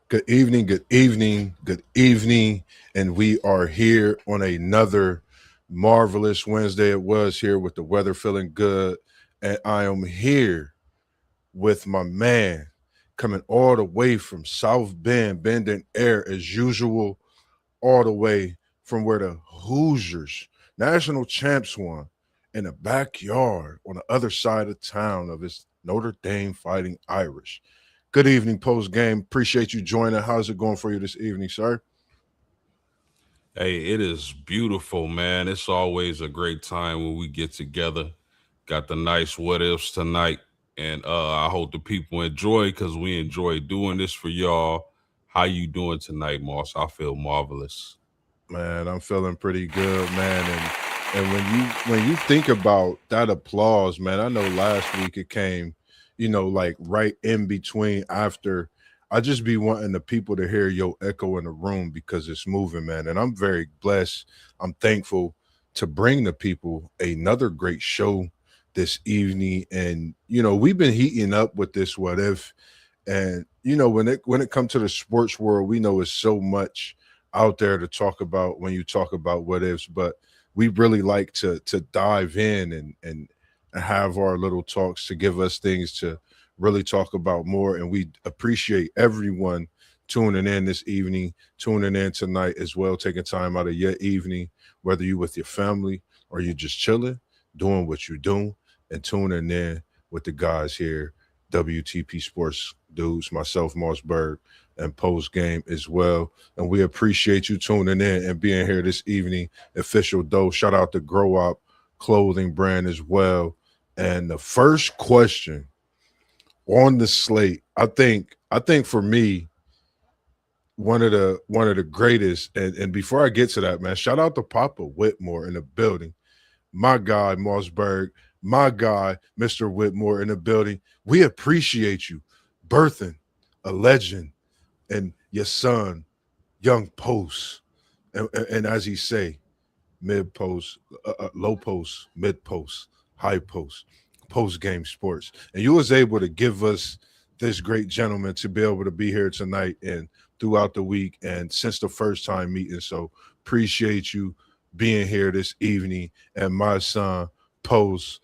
Good evening, good evening, good evening. And we are here on another marvelous Wednesday. It was here with the weather feeling good. And I am here with my man coming all the way from South Bend, bending air as usual, all the way from where the Hoosiers, national champs, won in the backyard on the other side of town of his Notre Dame Fighting Irish. Good evening, post game. Appreciate you joining. How's it going for you this evening, sir? Hey, it is beautiful, man. It's always a great time when we get together. Got the nice what ifs tonight, and I hope the people enjoy because we enjoy doing this for y'all. How you doing tonight, Moss? I feel marvelous. Man, I'm feeling pretty good, man. And when you think about that applause, man, I know last week it came, like right in between after. I just be wanting the people to hear your echo in the room because it's moving, man. And I'm very blessed. I'm thankful to bring the people another great show this evening. And we've been heating up with this what if. And when it comes to the sports world, we know it's so much out there to talk about when you talk about what ifs, but we really like to dive in and have our little talks to give us things to really talk about more. And we appreciate everyone tuning in this evening, tuning in tonight as well, taking time out of your evening, whether you with your family or you just chilling, doing what you do, and tuning in with the guys here, WTP Sports Dudes, myself, MossBurgh, and post game as well. And we appreciate you tuning in and being here this evening. Official Doe. Shout out to Grow Up Clothing Brand as well. And the first question on the slate, I think for me, one of the greatest, and before I get to that, man, shout out to Papa Whitmore in the building. My guy, MossBurgh, my guy, Mr. Whitmore in the building. We appreciate you birthing a legend and your son, young post, and as he say, mid post, low post, mid post, high post game sports, and you was able to give us this great gentleman to be able to be here tonight and throughout the week and since the first time meeting. So appreciate you being here this evening, and my son post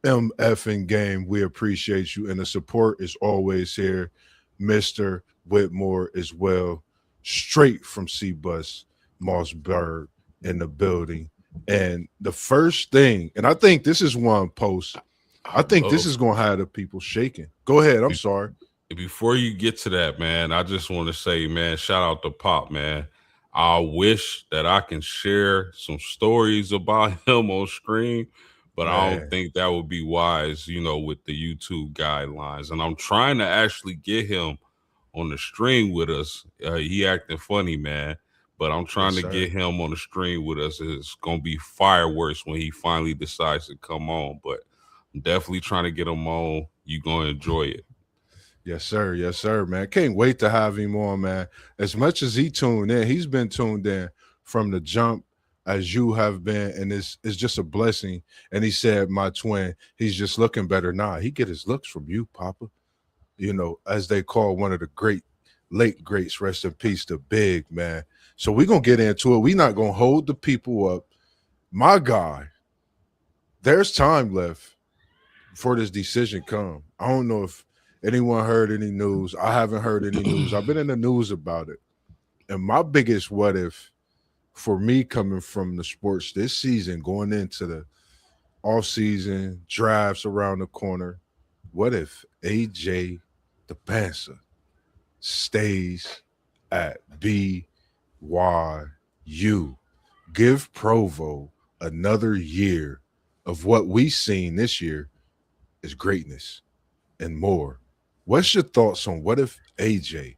MFing game. We appreciate you, and the support is always here. Mr. Whitmore as well, straight from C Bus, Mossberg in the building. And the first thing, and I think this is one post, I think this Oh, is going to have the people shaking. Go ahead. I'm be- sorry. before you get to that, man, I just want to say, man, shout out to Pop, man. I wish that I can share some stories about him on screen, but I don't Man, think that would be wise, with the YouTube guidelines. And I'm trying to actually get him on the stream with us. He acting funny, man. But I'm yes, trying to sir. get him on the stream with us. It's gonna be fireworks when he finally decides to come on. But I'm definitely trying to get him on. You gonna enjoy it. Yes, sir. Yes, sir, man. Can't wait to have him on, man. As much as he tuned in, he's been tuned in from the jump as you have been, and it's just a blessing. And he said, my twin, he's just looking better now. He get his looks from you, Papa. As they call one of the great late greats, rest in peace, the big man. So we're gonna get into it. We're not gonna hold the people up. My guy, there's time left before this decision come. I don't know if anyone heard any news. I haven't heard any news. I've been in the news about it. And my biggest what if for me coming from the sports this season, going into the off season, drafts around the corner, what if AJ the Panther stays at BYU? Give Provo another year of what we seen this year is greatness and more. What's your thoughts on what if AJ,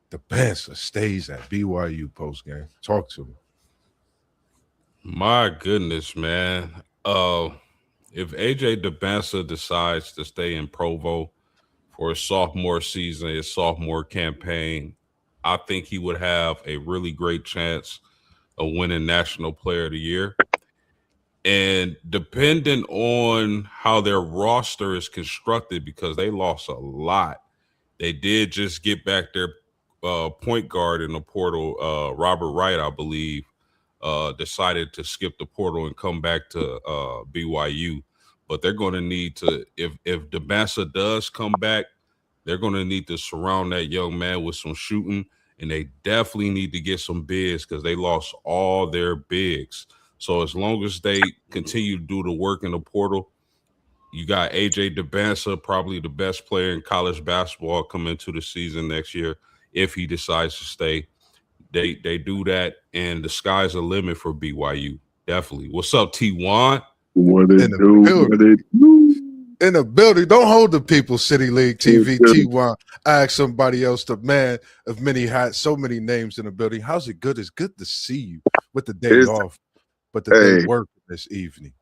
the Panther, stays at BYU post game? Talk to me. My goodness, man. Uh, if AJ DeBansa decides to stay in Provo for his sophomore season, his sophomore campaign, I think he would have a really great chance of winning National Player of the Year. And depending on how their roster is constructed, because they lost a lot, they did just get back their point guard in the portal, Robert Wright, I believe, decided to skip the portal and come back to BYU. But they're going to need to, if Dabasa does come back, they're going to need to surround that young man with some shooting, and they definitely need to get some bigs because they lost all their bigs. So as long as they continue to do the work in the portal, you got AJ Dabasa, probably the best player in college basketball coming into the season next year if he decides to stay. They do that, and the sky's the limit for BYU. Definitely. What's up, T1? What it In the do? building. What it do? In the building. Don't hold the people, City League TV, Yes, sir. T1. Ask somebody else, the man of many hats, so many names in the building. How's it good? It's good to see you with the day It's, off, but the day hey, working this evening.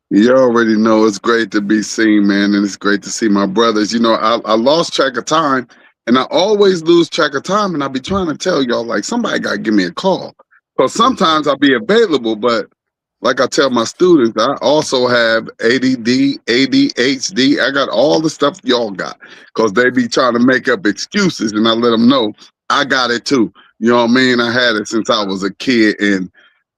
you already know it's great to be seen, man, and it's great to see my brothers. You know, I lost track of time, and I always lose track of time, and I be trying to tell y'all, like, somebody got to give me a call. Because sometimes I'll be available, but like I tell my students, I also have ADD, ADHD. I got all the stuff y'all got because they be trying to make up excuses, and I let them know I got it too. You know what I mean? I had it since I was a kid,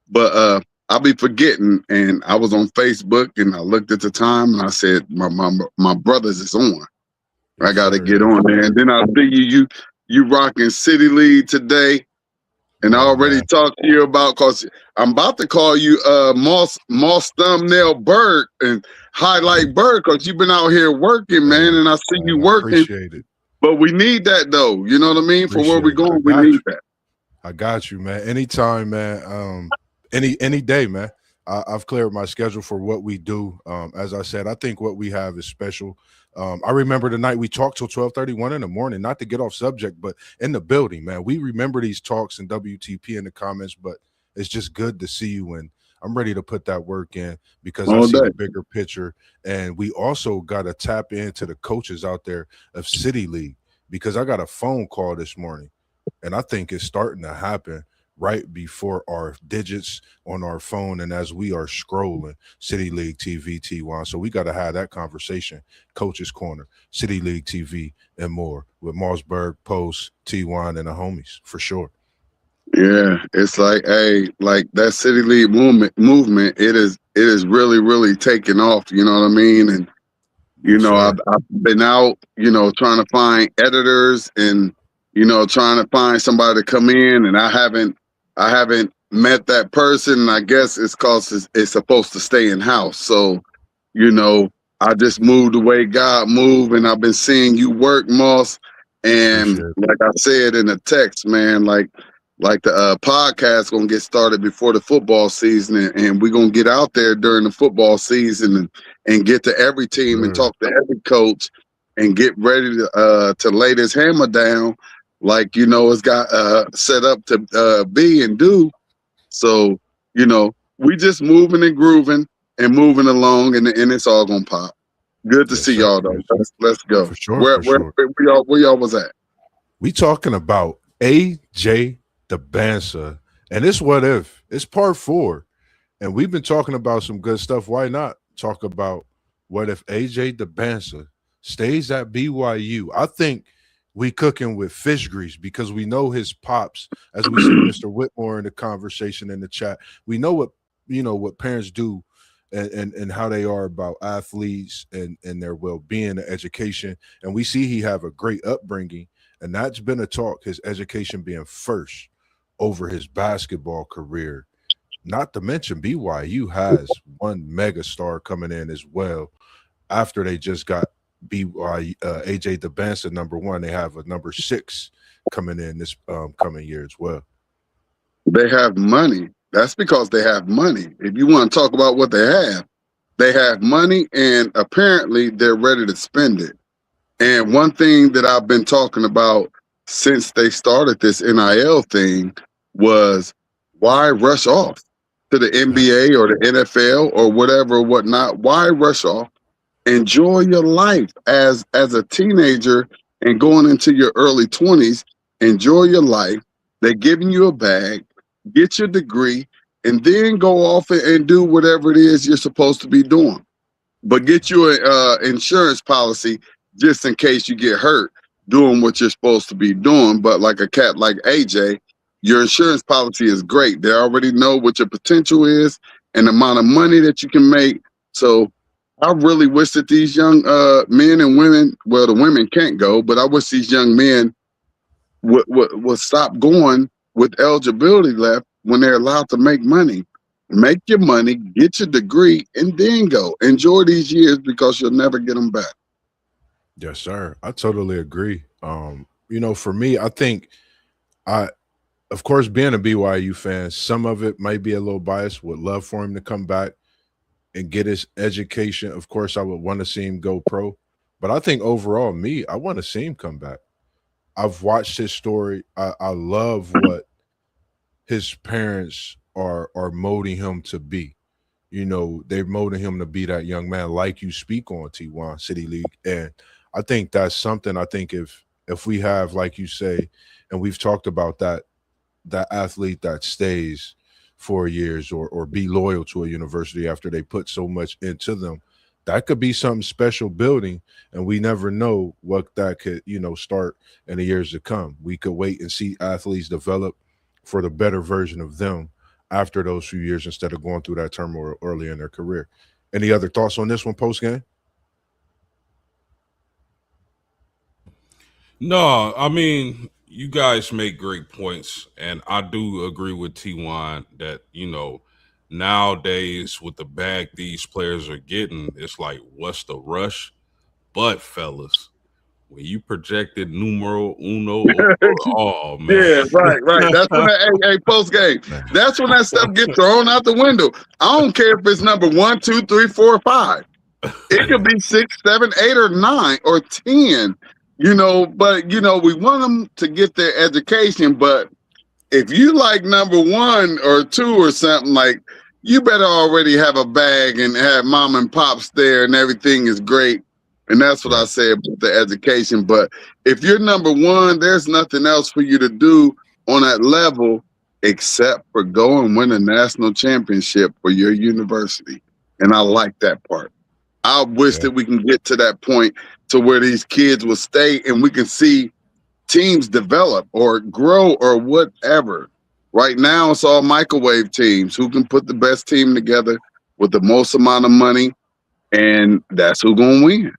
but I'll be forgetting. And I was on Facebook, and I looked at the time, and I said, my brothers is on. I Yes, got to sir. get Yes, on there. sir. And then I see you rocking City League today. And I Yeah, already man. talked to you about, because I'm about to call you Moss Thumbnail Bird and Highlight Bird, because you've been out here working, man, Hey, and I see you man, I working. appreciate it. But we need that though. You know what I mean? For where Appreciate we're it. I going, we got need you. that. I got you, man. Anytime, man. Any day, man. I've cleared my schedule for what we do. As I said, I think what we have is special. I remember the night we talked till 12:31 in the morning, not to get off subject, but in the building, man. We remember these talks in WTP in the comments, but it's just good to see you. And I'm ready to put that work in because I All see day. the bigger picture. And we also got to tap into the coaches out there of City League because I got a phone call this morning, and I think it's starting to happen right before our digits on our phone and as we are scrolling City League TV T1. So we got to have that conversation. Coach's Corner, City League TV, and more with MossBurgh, Post, T1, and the homies for sure. Yeah, it's like, hey, like that City League movement. It is really, really taking off. You know what I mean? And you Yes, know, sir. I've been out, trying to find editors and, trying to find somebody to come in, and I haven't met that person. And I guess it's cause it's supposed to stay in house. So, you know, I just moved the way God moved, and I've been seeing you work, Moss. And Appreciate it. like I said in the text, man, like the podcast gonna get started before the football season, and we're gonna get out there during the football season and get to every team and Sure. talk to every coach and get ready to lay this hammer down like it's got set up to be and do. So we just moving and grooving and moving along, and it's all gonna pop. Good to Yes, see sir. y'all though. Yes, sir. Let's go. For sure. Where For where sure. where y'all was at? We talking about AJ Dabansa, and it's what if. It's part 4. And we've been talking about some good stuff. Why not talk about what if AJ Dabansa stays at BYU? I think we cooking with fish grease because we know his pops, as we see Mr. Whitmore in the conversation in the chat. We know what parents do and how they are about athletes and their well-being and education. And we see he have a great upbringing, and that's been a talk, his education being first over his basketball career. Not to mention BYU has one mega star coming in as well. After they just got BYU AJ Dabansa #1, they have a #6 coming in this coming year as well. They have money. That's because they have money. If you want to talk about what they have money, and apparently they're ready to spend it. And one thing that I've been talking about since they started this NIL thing was, why rush off to the NBA or the NFL or whatever or whatnot? Why rush off? Enjoy your life as a teenager and going into your early 20s. Enjoy your life. They're giving you a bag, get your degree, and then go off and do whatever it is you're supposed to be doing. But get you an insurance policy just in case you get hurt. doing what you're supposed to be doing. But like a cat like AJ, your insurance policy is great. They already know what your potential is and the amount of money that you can make. So I really wish that these young men and women, well, the women can't go, but I wish these young men would stop going with eligibility left when they're allowed to make money. Make your money, get your degree, and then go. Enjoy these years because you'll never get them back. Yes, sir. I totally agree. For me, I think I of course, being a BYU fan, some of it might be a little biased. Would love for him to come back and get his education. Of course, I would want to see him go pro. But I think overall, I want to see him come back. I've watched his story. I love what his parents are molding him to be. They're molding him to be that young man, like you speak on T1 City League. And I think that's something. I think if we have, like you say, and we've talked about that athlete that stays 4 years or be loyal to a university after they put so much into them, that could be something special building, and we never know what that could start in the years to come. We could wait and see athletes develop for the better version of them after those few years instead of going through that turmoil early in their career. Any other thoughts on this one post game? No, I mean, you guys make great points, and I do agree with T1 that, nowadays with the bag these players are getting, it's like, what's the rush? But, fellas, when you projected numero uno overall, man. Yeah, right. That's when that post game. That's when that stuff gets thrown out the window. I don't care if it's number 1, 2, 3, 4, 5. It could be 6, 7, 8, or 9 or 10. But we want them to get their education. But if you like number 1 or 2 or something, like, you better already have a bag and have mom and pops there and everything is great. And that's what I say about the education. But if you're number 1, there's nothing else for you to do on that level except for go and win a national championship for your university. And I like that part. I wish that we can get to that point to where these kids will stay and we can see teams develop or grow or whatever. Right now, it's all microwave teams who can put the best team together with the most amount of money, and that's who's going to win.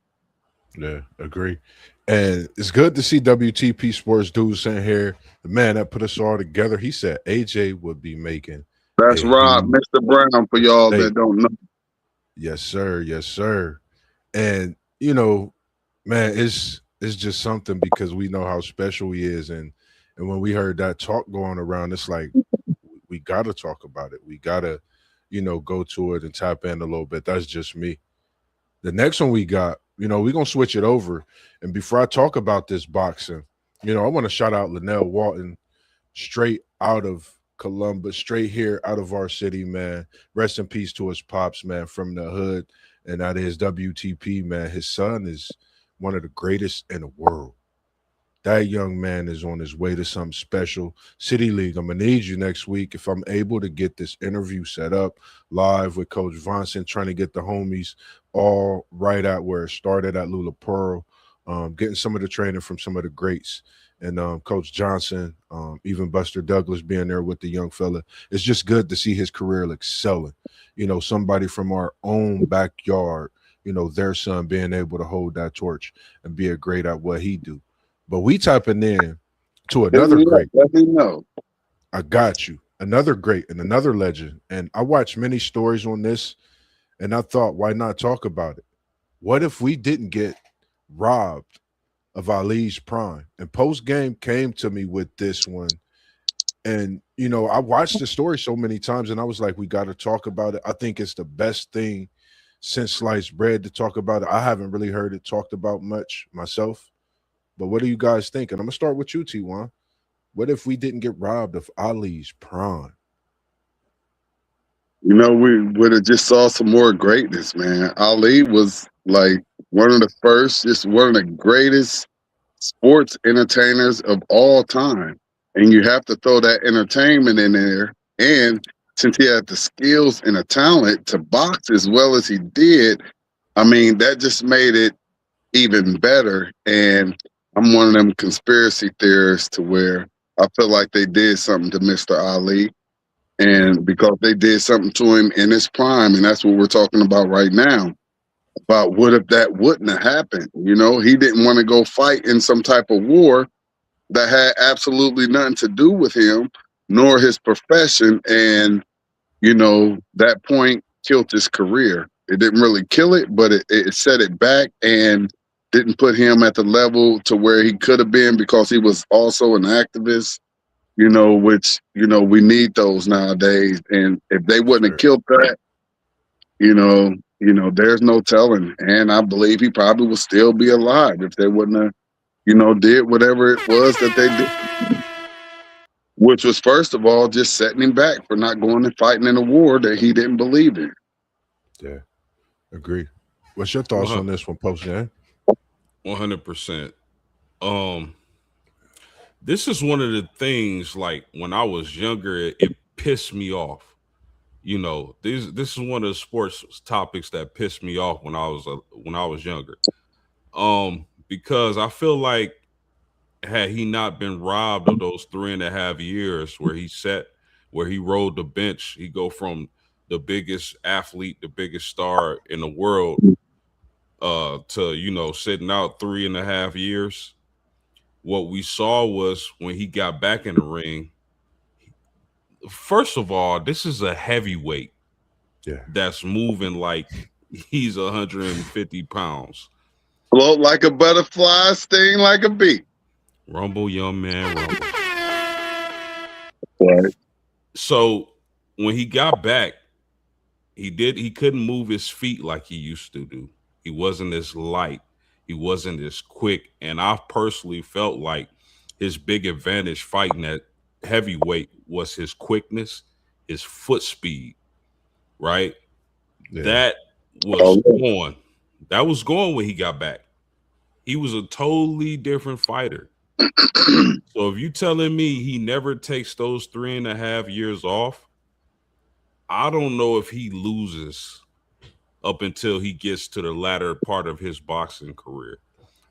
Yeah, agree. And it's good to see WTP Sports dudes in here. The man that put us all together, he said AJ would be making. That's Rob, Mr. Brown, for y'all that don't know. Yes, sir. Yes, sir. And man, it's just something because we know how special he is, and when we heard that talk going around, it's like we got to talk about it. We got to, go to it and tap in a little bit. That's just me. The next one we got, we're gonna switch it over. And before I talk about this boxing, I want to shout out Linnell Walton, straight out of Columbus, straight here out of our city, man. Rest in peace to his pops, man, from the hood, and that is WTP, man. His son is one of the greatest in the world. That young man is on his way to something special. City League, I'm going to need you next week if I'm able to get this interview set up live with Coach Vonson, trying to get the homies all right at where it started at Lula Pearl, getting some of the training from some of the greats. And Coach Johnson, even Buster Douglas being there with the young fella. It's just good to see his career excelling. Somebody from our own backyard, their son being able to hold that torch and be a great at what he do. But we tapping in to another great. Let me know. I got you. Another great and another legend. And I watched many stories on this, and I thought, why not talk about it? What if we didn't get robbed of Ali's prime? And post game came to me with this one. And, I watched the story so many times, and I was like, we got to talk about it. I think it's the best thing since sliced bread to talk about it. I haven't really heard it talked about much myself. But what do you guys think? And I'm going to start with you, T1. What if we didn't get robbed of Ali's prime? We would have just saw some more greatness, man. Ali was like one of the first, just one of the greatest sports entertainers of all time. And you have to throw that entertainment in there. And since he had the skills and the talent to box as well as he did, I mean, that just made it even better. And I'm one of them conspiracy theorists to where I feel like they did something to Mr. Ali, and because they did something to him in his prime, and that's what we're talking about right now. About what if that wouldn't have happened? You know, he didn't want to go fight in some type of war that had absolutely nothing to do with him, nor his profession, and you know, that point killed his career. It didn't really kill it, but it set it back and didn't put him at the level to where he could have been because he was also an activist, you know, which, you know, we need those nowadays. And if they wouldn't have killed that, you know, there's no telling. And I believe he probably would still be alive if they wouldn't have, you know, did whatever it was that they did. Which was, first of all, just setting him back for not going and fighting in a war that he didn't believe in. Yeah, agree. What's your thoughts on this one, Post Jam? 100%. This is one of the things, like, when I was younger, it pissed me off. You know, this is one of the sports topics that pissed me off when I was younger. Because I feel like had he not been robbed of those 3.5 years where he rode the bench, he go from the biggest athlete, the biggest star in the world, to, you know, sitting out 3.5 years. What we saw was when he got back in the ring, first of all, this is a heavyweight that's moving like he's 150 pounds. Float like a butterfly, sting like a bee. Rumble, young man, rumble. Right. So when he got back, he couldn't move his feet like he used to do. He wasn't as light. He wasn't as quick. And I personally felt like his big advantage fighting at heavyweight was his quickness, his foot speed, right? Yeah. That was gone. That was gone when he got back. He was a totally different fighter. So if you telling me he never takes those 3.5 years off, I don't know if he loses up until he gets to the latter part of his boxing career.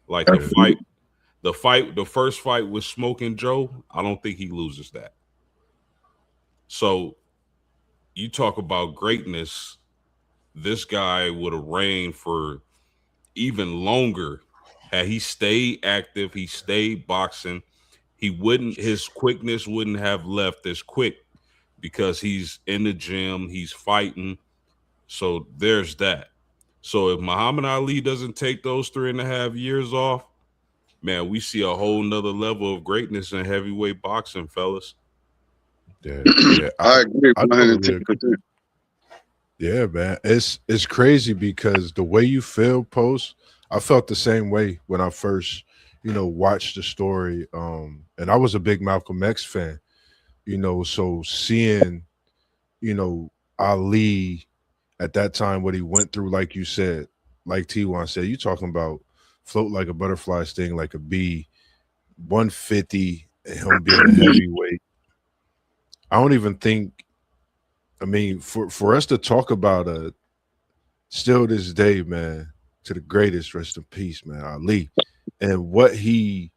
Like the first fight with Smoking Joe, I don't think he loses that. So you talk about greatness, this guy would have reigned for even longer had he stayed active, he stayed boxing. His quickness wouldn't have left as quick because he's in the gym, he's fighting. So there's that. So if Muhammad Ali doesn't take those 3.5 years off, man, we see a whole nother level of greatness in heavyweight boxing, fellas. Yeah, I agree. Yeah, man, it's crazy because the way you feel, Post, I felt the same way when I first, you know, watched the story. And I was a big Malcolm X fan, you know, so seeing, you know, Ali at that time, what he went through, like you said, like T1 said, you talking about float like a butterfly, sting like a bee, 150, and him being a heavyweight. I don't even think, I mean, for us to talk about still this day, man, to the greatest, rest in peace, man, Ali, and what he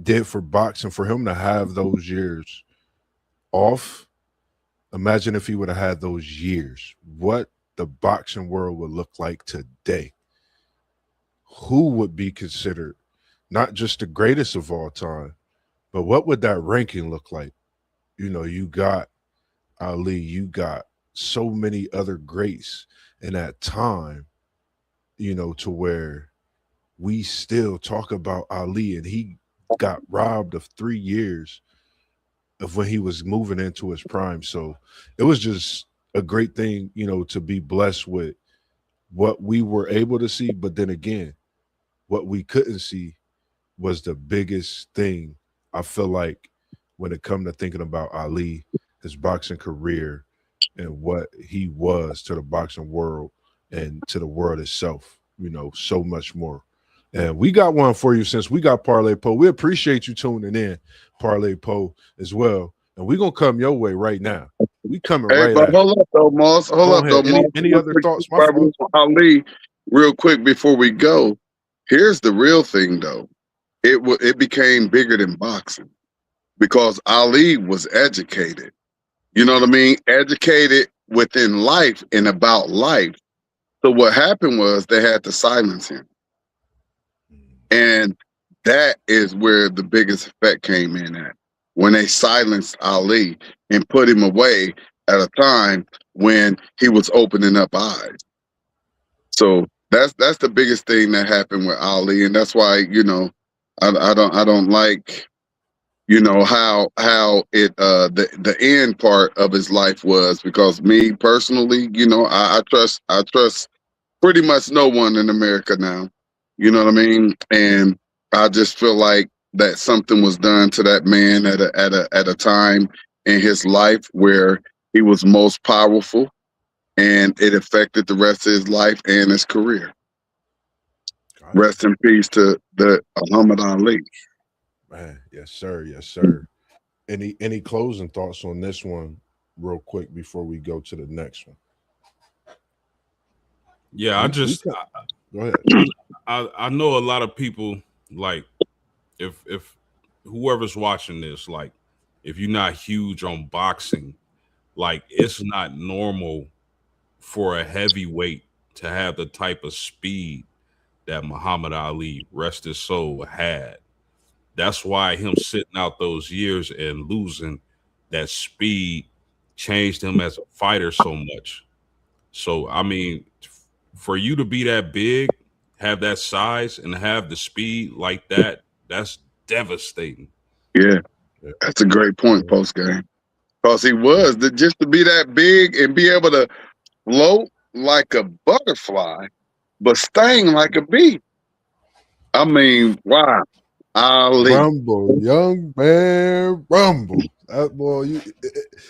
did for boxing, for him to have those years off. Imagine if he would have had those years, what the boxing world would look like today. Who would be considered not just the greatest of all time, but what would that ranking look like? You know, you got Ali, you got so many other greats in that time, you know, to where we still talk about Ali, and he got robbed of 3 years of when he was moving into his prime. So it was just a great thing, you know, to be blessed with what we were able to see. But then again, what we couldn't see was the biggest thing, I feel like, when it come to thinking about Ali, his boxing career, and what he was to the boxing world and to the world itself, you know, so much more. And we got one for you since we got Parlay Poe. We appreciate you tuning in, Parlay Poe, as well. And we're going to come your way right now. We coming right but hold up, though, Moss. Hold up, though, Moss. Any other thoughts? Ali, real quick before we go, here's the real thing, though. it became bigger than boxing because Ali was educated. You know what I mean? Educated within life and about life. So what happened was they had to silence him. And that is where the biggest effect came in at. When they silenced Ali and put him away at a time when he was opening up eyes. So that's the biggest thing that happened with Ali. And that's why, I don't like how it the end part of his life was, because me personally, I trust pretty much no one in America now. You know what I mean? And I just feel like that something was done to that man at a time in his life where he was most powerful, and it affected the rest of his life and his career. Rest in peace to the Muhammad Ali. Man, yes, sir. Yes, sir. Any closing thoughts on this one, real quick, before we go to the next one? Yeah, Go ahead. I know a lot of people, like, if whoever's watching this, like, if you're not huge on boxing, like, it's not normal for a heavyweight to have the type of speed that Muhammad Ali, rest his soul, had. That's why him sitting out those years and losing that speed changed him as a fighter so much. So, I mean, for you to be that big, have that size, and have the speed like that, that's devastating. Yeah, Yeah. that's a great point post game. Because he was just to be that big and be able to float like a butterfly, but sting like a bee. I mean, wow. Ali. Rumble, young man, rumble. That boy,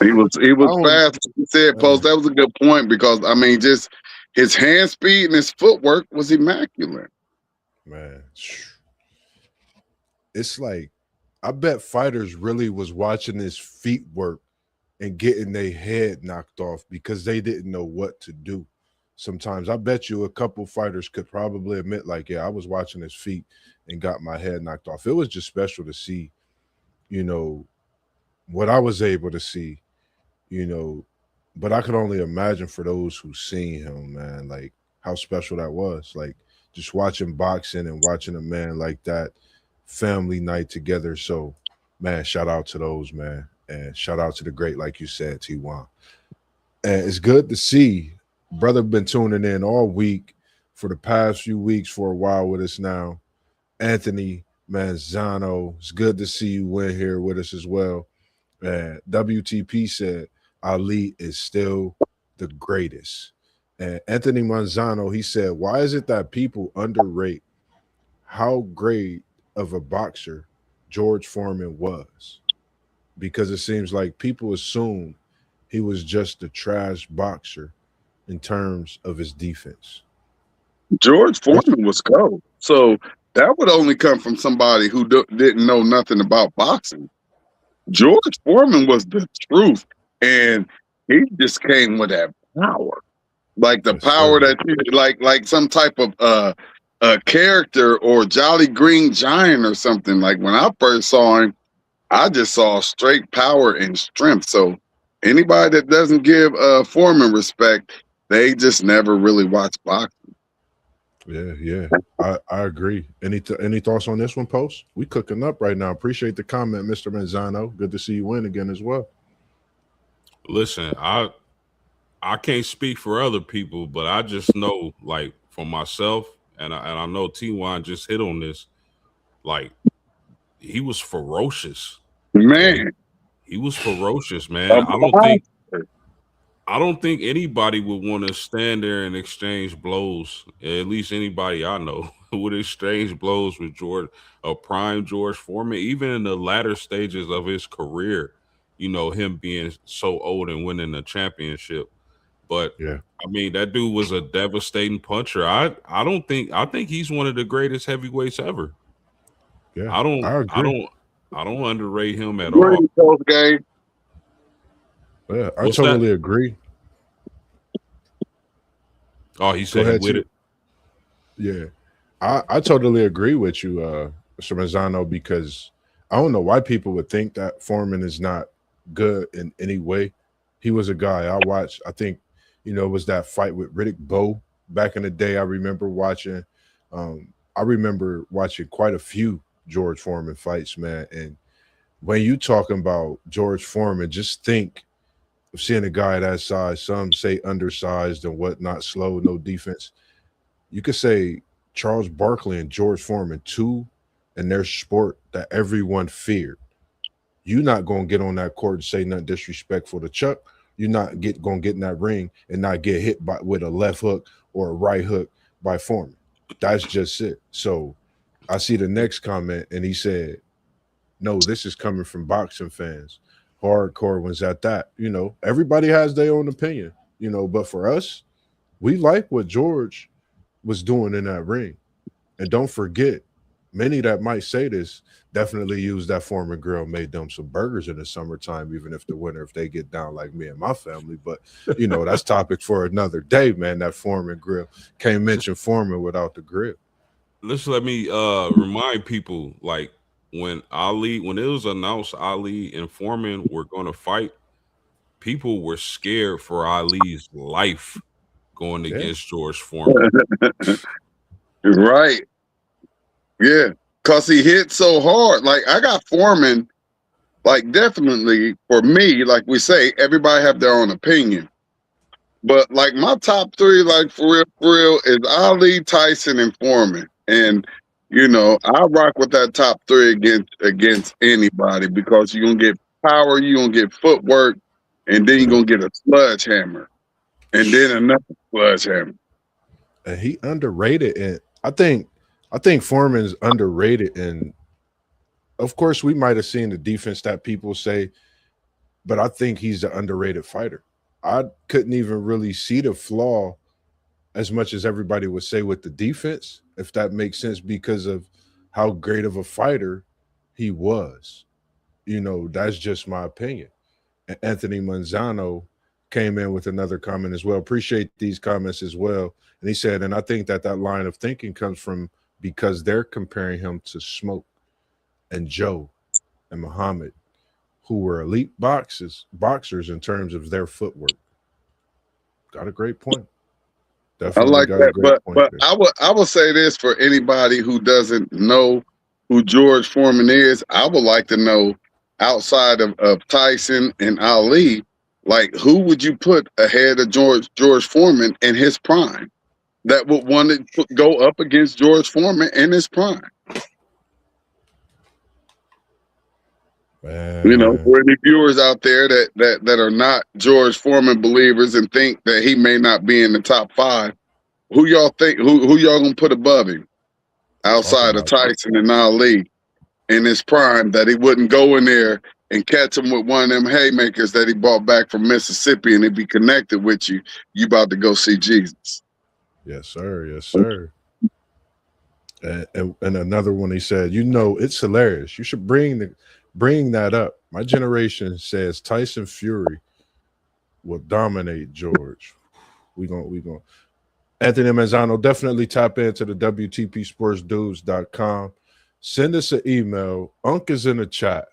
He was I don't, fast. Like you said, post. man, That was a good point, because I mean, just his hand speed and his footwork was immaculate. man. It's like, I bet fighters really was watching his feet work and getting their head knocked off because they didn't know what to do. Sometimes I bet you a couple fighters could probably admit, like, yeah, I was watching his feet and got my head knocked off. It was just special to see, you know, what I was able to see, you know, but I could only imagine for those who seen him, man, like how special that was. Like, just watching boxing and watching a man like that, family night together. So, man, shout out to those, man. And shout out to the great, like you said, T1. And it's good to see brother been tuning in all week for the past few weeks for a while with us now. Anthony Manzano, it's good to see you in here with us as well. And WTP said Ali is still the greatest. And Anthony Manzano, he said, why is it that people underrate how great of a boxer George Foreman was? Because it seems like people assume he was just a trash boxer in terms of his defense. George Foreman was cold, so that would only come from somebody who didn't know nothing about boxing. George Foreman was the truth, and he just came with that power, like the Yes, power sir. that you like some type of a character or Jolly Green Giant or something. Like when I first saw him, I just saw straight power and strength. So anybody that doesn't give Foreman respect, they just never really watch boxing. Yeah. I agree. Any thoughts on this one, Post? We cooking up right now. Appreciate the comment, Mr. Manzano. Good to see you win again as well. Listen, I can't speak for other people, but I just know, like, for myself, and I know T1 just hit on this. Like, he was ferocious. Okay, Man, he was ferocious, a man. monster. I don't think anybody would want to stand there and exchange blows. At least anybody I know would exchange blows with a prime George Foreman, even in the latter stages of his career. You know, him being so old and winning a championship. But Yeah, I mean, that dude was a devastating puncher. I think he's one of the greatest heavyweights ever. yeah. I don't I I agree. don't I don't underrate him at all. Great post game. Yeah, I What's that? totally agree. Oh, he Go said he ahead, with T. it. Yeah. I totally agree with you, Mr. Mazzano, because I don't know why people would think that Foreman is not good in any way. He was a guy I watched. I think, it was that fight with Riddick Bowe back in the day. I remember watching quite a few George Foreman fights, man. And when you talking about George Foreman, just think of seeing a guy that size, some say undersized and whatnot, slow, no defense. You could say Charles Barkley and George Foreman, two in their sport that everyone feared. You're not gonna get on that court and say nothing disrespectful to Chuck. You're not gonna get in that ring and not get hit by with a left hook or a right hook by Foreman. That's just it. So I see the next comment and he said, "No, this is coming from boxing fans, hardcore ones at that." Everybody has their own opinion. But for us, we like what George was doing in that ring. And don't forget, many that might say this definitely use that Foreman grill, made them some burgers in the summertime, even if the winter, if they get down like me and my family. But, that's topic for another day, man, that Foreman grill. Can't mention Foreman without the grill. Let me remind people, like when it was announced Ali and Foreman were going to fight, people were scared for Ali's life going Yeah. against George Foreman. Right. Yeah. Because he hit so hard. Like, I got Foreman, like, definitely for me, like we say, everybody have their own opinion. But, like, my top three, like, for real, is Ali, Tyson, and Foreman. And, I rock with that top three against anybody because you're going to get power, you're going to get footwork, and then you're going to get a sledgehammer. And then another sledgehammer. And he underrated. And I think Foreman's underrated. And of course, we might have seen the defense that people say, but I think he's an underrated fighter. I couldn't even really see the flaw as much as everybody would say with the defense, if that makes sense, because of how great of a fighter he was. That's just my opinion. And Anthony Manzano came in with another comment as well. Appreciate these comments as well. And he said, and I think that line of thinking comes from because they're comparing him to Smoke and Joe and Muhammad, who were elite boxers in terms of their footwork. Got a great point. Definitely I like got that, a great point but there. I will say this for anybody who doesn't know who George Foreman is. I would like to know, outside of Tyson and Ali, like, who would you put ahead of George Foreman in his prime that would want to go up against George Foreman in his prime? Man. For any viewers out there that are not George Foreman believers and think that he may not be in the top five, who y'all think who y'all gonna put above him outside of Tyson and Ali in his prime, that he wouldn't go in there and catch him with one of them haymakers that he brought back from Mississippi and he'd be connected with you? You about to go see Jesus. Yes, sir. Yes, sir. And another one, he said, it's hilarious. You should bring that up. My generation says Tyson Fury will dominate George. We going Anthony Mazzano, definitely tap into the WTPSportsDudes.com. Send us an email. Unc is in the chat.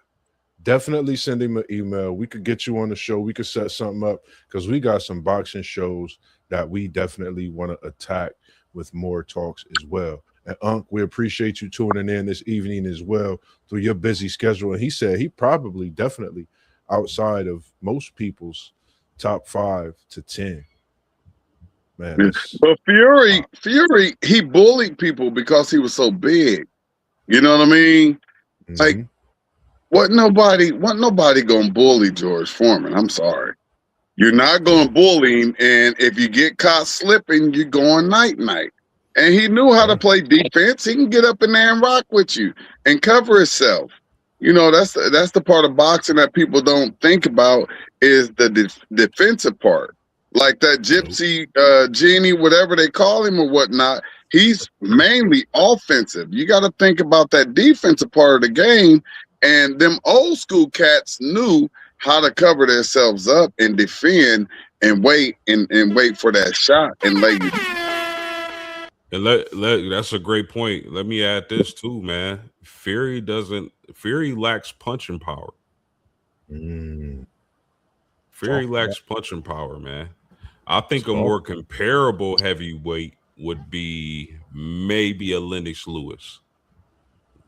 Definitely send him an email. We could get you on the show. We could set something up because we got some boxing shows that we definitely want to attack with more talks as well. And Unc, we appreciate you tuning in this evening as well through your busy schedule. And he said he probably definitely outside of most people's top 5 to 10. Man, but Fury, he bullied people because he was so big. You know what I mean? Mm-hmm. Like, wasn't nobody gonna bully George Foreman. I'm sorry. You're not gonna bully him, and if you get caught slipping, you're going night-night. And he knew how to play defense. He can get up in there and rock with you and cover himself. That's the part of boxing that people don't think about, is the defensive part. Like that gypsy genie, whatever they call him or whatnot, he's mainly offensive. You got to think about that defensive part of the game. And them old school cats knew how to cover themselves up and defend and wait and wait for that shot and lay you. And that's a great point. Let me add this too, man. Fury lacks punching power. Mm, Fury talk that lacks punching power, man. I think a talk. more comparable heavyweight would be maybe a Lennox Lewis.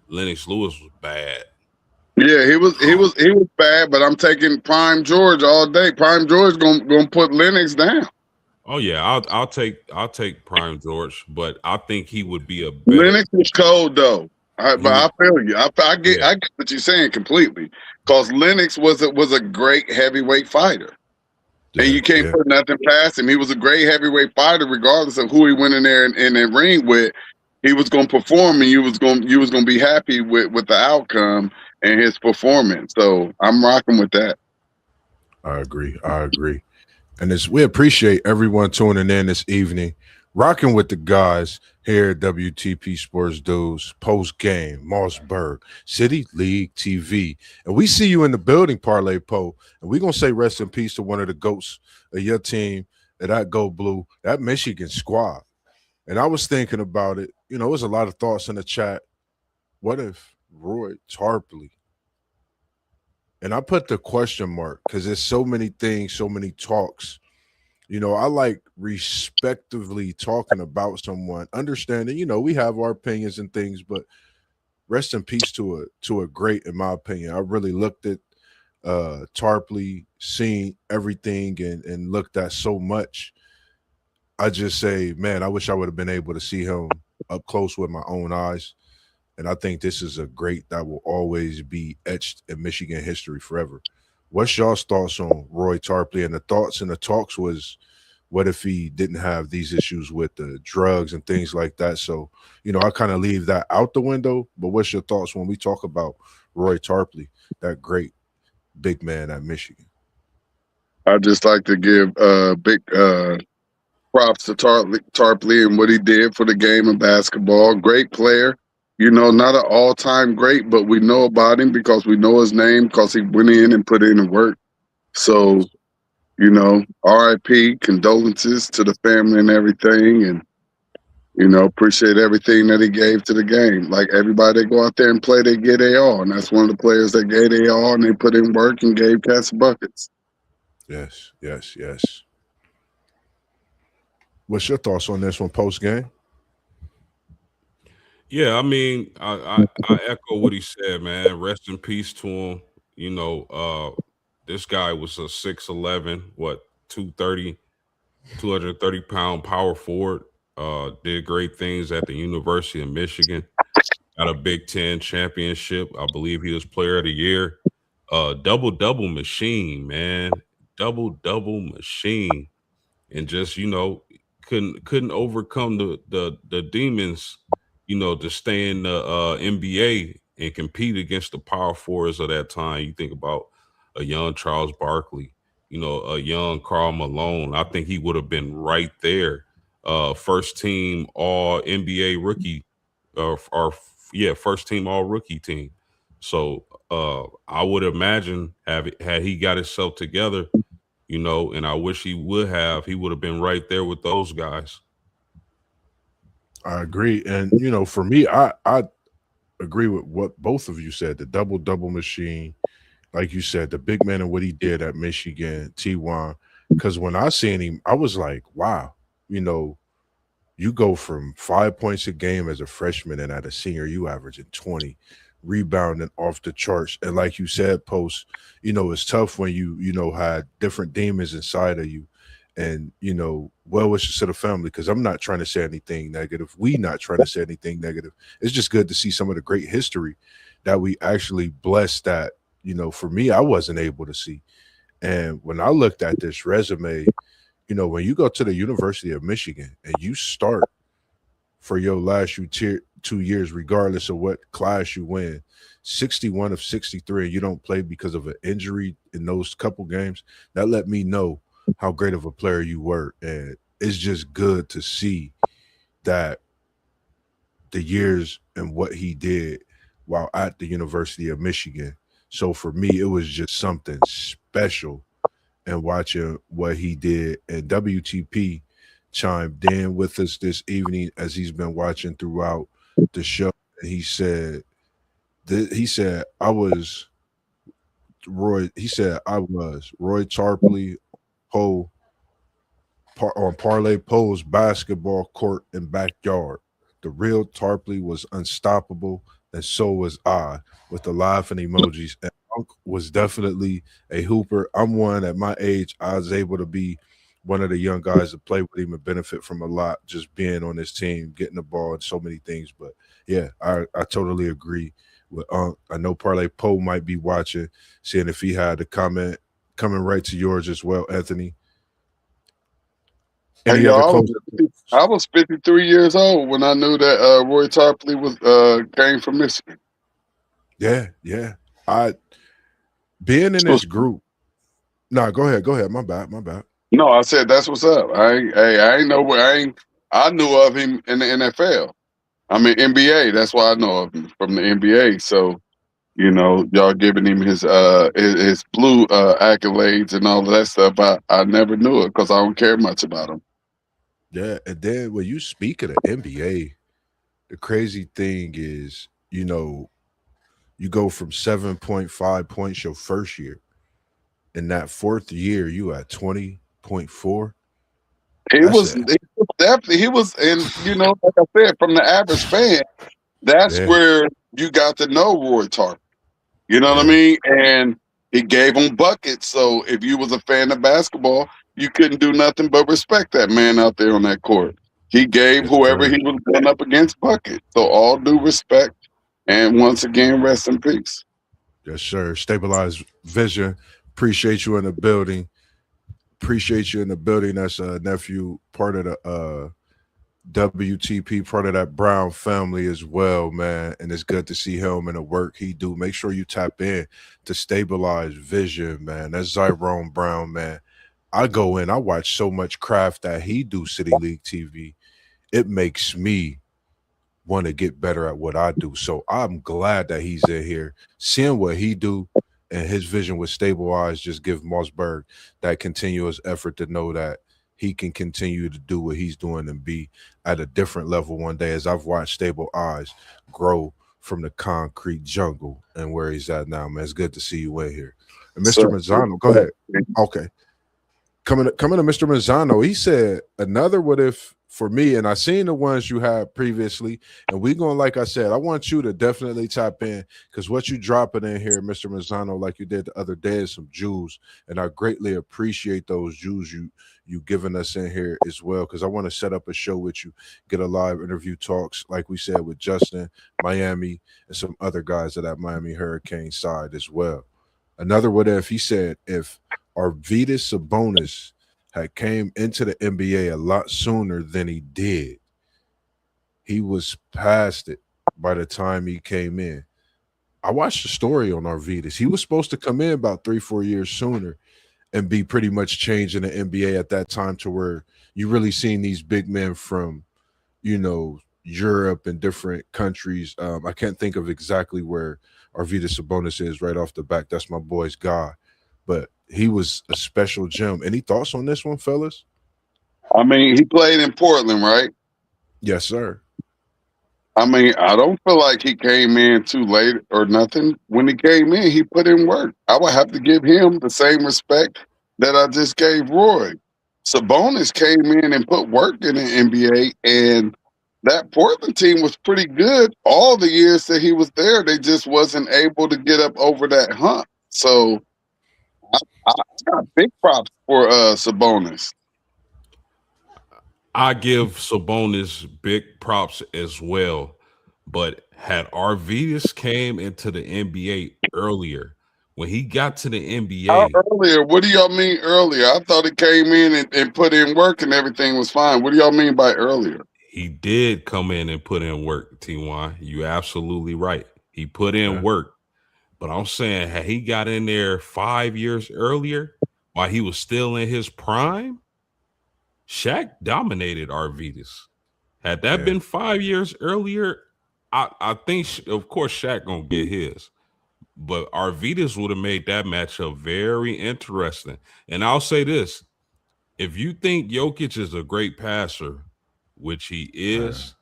Lennox Lewis was bad. Yeah, he was bad, but I'm taking Prime George all day. Prime George gonna put Lennox down. Oh yeah, I'll take Prime George, but I think he would be a better. Lennox was cold though. He But would, I feel you. yeah, I get what you're saying completely. Because Lennox was a great heavyweight fighter, and Yeah, you can't yeah. put nothing past him. He was a great heavyweight fighter, regardless of who he went in there in the ring with. He was going to perform, and you was going to be happy with the outcome and his performance. So I'm rocking with that. I agree. I agree. And we appreciate everyone tuning in this evening, rocking with the guys here at WTP Sports Dudes, post game, MossBurgh, City League TV. And we see you in the building, Parlay Poe. And we're going to say rest in peace to one of the GOATs of your team, that Go Blue, that Michigan squad. And I was thinking about it. There's a lot of thoughts in the chat. What if Roy Tarpley? And I put the question mark because there's so many things, so many talks. I like respectively talking about someone, understanding, we have our opinions and things, but rest in peace to a great, in my opinion. I really looked at Tarpley, seen everything and looked at so much. I just say, man, I wish I would have been able to see him up close with my own eyes. And I think this is a great that will always be etched in Michigan history forever. What's y'all's thoughts on Roy Tarpley? And the thoughts and the talks was, what if he didn't have these issues with the drugs and things like that? So, I kind of leave that out the window. But what's your thoughts when we talk about Roy Tarpley, that great big man at Michigan? I just like to give big props to Tarpley and what he did for the game of basketball. Great player. Not an all-time great, but we know about him because we know his name because he went in and put in the work. So, RIP, condolences to the family and everything. And, appreciate everything that he gave to the game. Like everybody that go out there and play, they get their all. And that's one of the players that gave their all and they put in work and gave cats buckets. Yes, yes, yes. What's your thoughts on this one post game? yeah. I mean, I echo what he said, man. Rest in peace to him. This guy was a 6'11", what 230, 230-pound power forward. Did great things at the University of Michigan. Got a Big Ten championship. I believe he was Player of the Year. Double machine, man. Double machine, and just couldn't overcome the demons. To stay in the NBA and compete against the power forwards of that time. You think about a young Charles Barkley, a young Karl Malone. I think he would have been right there. First team All NBA rookie, or yeah, first team All rookie team. So I would imagine had he got himself together, and I wish he would have. He would have been right there with those guys. I agree. And, for me, I agree with what both of you said. The double machine, like you said, the big man and what he did at Michigan, T1. Because when I seen him, I was like, wow, you go from 5 points a game as a freshman, and at a senior, you averaging 20, rebounding off the charts. And like you said, Post, it's tough when you had different demons inside of you. And, well wishes to the family, because I'm not trying to say anything negative. We not trying to say anything negative. It's just good to see some of the great history that we actually blessed that, for me, I wasn't able to see. And when I looked at this resume, when you go to the University of Michigan and you start for your last 2 years, regardless of what class you win, 61 of 63, and you don't play because of an injury in those couple games, that let me know how great of a player you were. And it's just good to see that the years and what he did while at the University of Michigan. So for me, it was just something special and watching what he did. And WTP, chimed in with us this evening as he's been watching throughout the show. And he said I was Roy. He said I was Roy Tarpley Poe on Parlay Poe's basketball court and backyard. The real Tarpley was unstoppable, and so was I, with the laughing emojis. And Unc was definitely a hooper. I'm one at my age. I was able to be one of the young guys to play with him and benefit from a lot just being on his team, getting the ball, and so many things. But yeah, I totally agree with Unc. I know Parlay Poe might be watching, seeing if he had a comment coming right to yours as well, Anthony. Hey, Any other y'all, closing? I was 53 years old when I knew that Roy Tarpley was came from Michigan. Yeah, yeah. I being in So, this group. No, go ahead. Go ahead. My bad. My bad. no, I said that's what's up. I ain't know where I knew of him in the NFL. I mean NBA. That's why I know of him from the NBA. So y'all giving him his blue accolades and all of that stuff. I never knew it because I don't care much about him. Yeah. And then when you speak of the NBA, the crazy thing is, you go from 7.5 points your first year. In that fourth year, you at 20.4. He That's was it. definitely he was, and like I said, from the average fan, that's Yeah. where you got to know Roy Tarpley. You know what I Yeah. mean? And he gave them buckets. So if you was a fan of basketball, you couldn't do nothing but respect that man out there on that court. He gave Yes, whoever sir. he was going up against buckets. So all due respect. And once again, rest in peace. Yes, sir. Stabilized vision. Appreciate you in the building. Appreciate you in the building. That's nephew, part of the WTP, part of that Brown family as well, man. And it's good to see him and the work he do. Make sure you tap in to Stabilize Vision, man. That's Zyrone Brown, man. I go in, I watch so much craft that he do City League TV. It makes me want to get better at what I do. So I'm glad that he's in here, seeing what he do and his vision with Stable Eyes just give MossBurgh that continuous effort to know that he can continue to do what he's doing and be at a different level one day. As I've watched Stable Eyes grow from the concrete jungle and where he's at now, man. It's good to see you in here. And Mr. So, Mazzano, go ahead. Okay. Coming to Mr. Mazzano, he said another what if for me, and I seen the ones you had previously, and we going like I said, I want you to definitely tap in because what you dropping in here, Mr. Mazzano, like you did the other day, is some Jews, and I greatly appreciate those Jews you giving us in here as well because I want to set up a show with you, get a live interview talks like we said with Justin, Miami, and some other guys of that Miami Hurricane side as well. Another what if he said if Arvydas Sabonis had came into the NBA a lot sooner than he did. He was past it by the time he came in. I watched the story on Arvydas. He was supposed to come in about 3-4 years sooner and be pretty much changing the NBA at that time to where you really seen these big men from, Europe and different countries. I can't think of exactly where Arvydas Sabonis is right off the back. That's my boy's guy. But he was a special gem. Any thoughts on this one, fellas? I mean, he played in Portland, right? Yes, sir. I mean, I don't feel like he came in too late or nothing. When he came in, he put in work. I would have to give him the same respect that I just gave Roy. Sabonis came in and put work in the NBA, and that Portland team was pretty good all the years that he was there. They just wasn't able to get up over that hump. So I got big props for Sabonis. I give Sabonis big props as well. But had Arvidas came into the NBA earlier, when he got to the How NBA, earlier? What do y'all mean earlier? I thought it came in and put in work and everything was fine. What do y'all mean by earlier? he did come in and put in work, T1. You absolutely right. He put in Yeah. work. But I'm saying, had he got in there 5 years earlier while he was still in his prime, Shaq dominated Arvidas. Had that Yeah. been 5 years earlier, I think, of course, Shaq gonna get his. But Arvidas would have made that matchup very interesting. And I'll say this: if you think Jokic is a great passer, which he Man. is,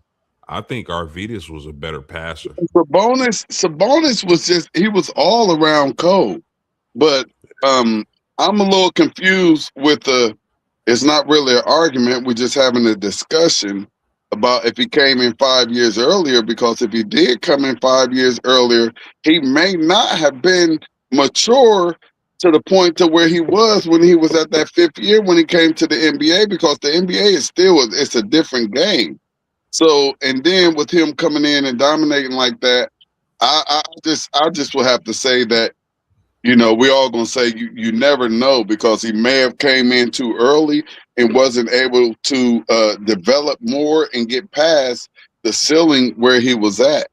I think Arvidas was a better passer. Sabonis was he was all around cold. But I'm a little confused with it's not really an argument. We're just having a discussion about if he came in 5 years earlier, because if he did come in 5 years earlier, he may not have been mature to the point to where he was when he was at that fifth year when he came to the NBA, because the NBA is it's a different game. So, and then with him coming in and dominating like that, I just will have to say that, we all gonna say you never know, because he may have came in too early and wasn't able to develop more and get past the ceiling where he was at.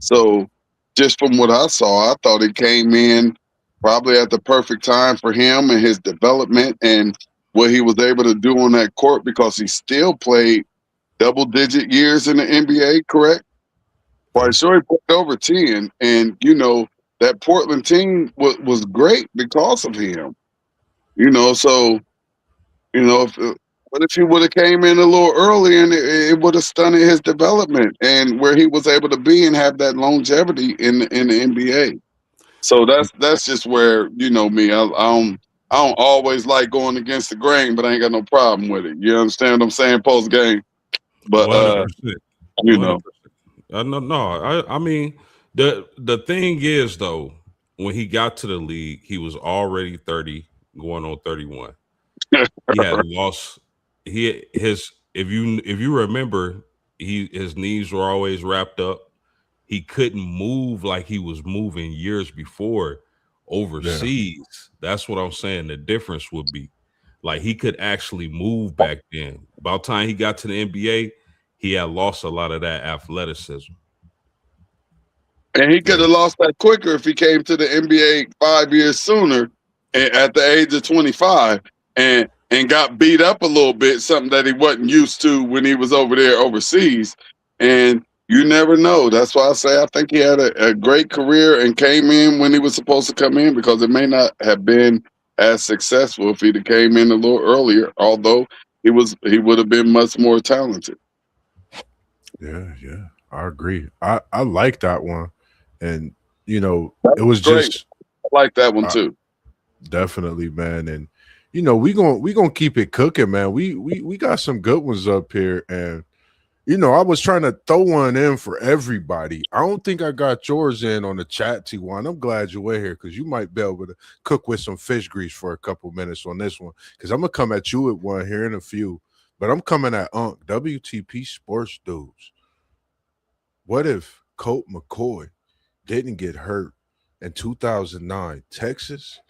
So just from what I saw, I thought he came in probably at the perfect time for him and his development and what he was able to do on that court, because he still played double-digit years in the NBA, correct? Well, sure, he put over 10, and that Portland team was great because of him. So if what if he would have came in a little early, and it would have stunted his development and where he was able to be and have that longevity in the NBA. So that's just where me. I don't always like going against the grain, but I ain't got no problem with it. You understand what I'm saying? Post game, but 100%. you 100%. know. No. I mean, the thing is though, when he got to the league, he was already 30, going on 31. He had lost. If you remember, his knees were always wrapped up. He couldn't move like he was moving years before overseas. That's what I'm saying. The difference would be like he could actually move back then. About time he got to the NBA, he had lost a lot of that athleticism. And he could have lost that quicker if he came to the NBA 5 years sooner, at the age of 25, and got beat up a little bit, something that he wasn't used to when he was over there overseas. And you never know. That's why I say I think he had a great career and came in when he was supposed to come in, because it may not have been as successful if he'd have came in a little earlier, although he would have been much more talented. Yeah, I agree. I like that one, and it was Great. just I like that one too. definitely, man. And we gonna keep it cooking, man. We got some good ones up here, and I was trying to throw one in for everybody. I don't think I got yours in on the chat, T1. I'm glad you were here, because you might be able to cook with some fish grease for a couple minutes on this one, because I'm gonna come at you with one here in a few. But I'm coming at WTP Sports Dudes. What if Colt McCoy didn't get hurt in 2009? Texas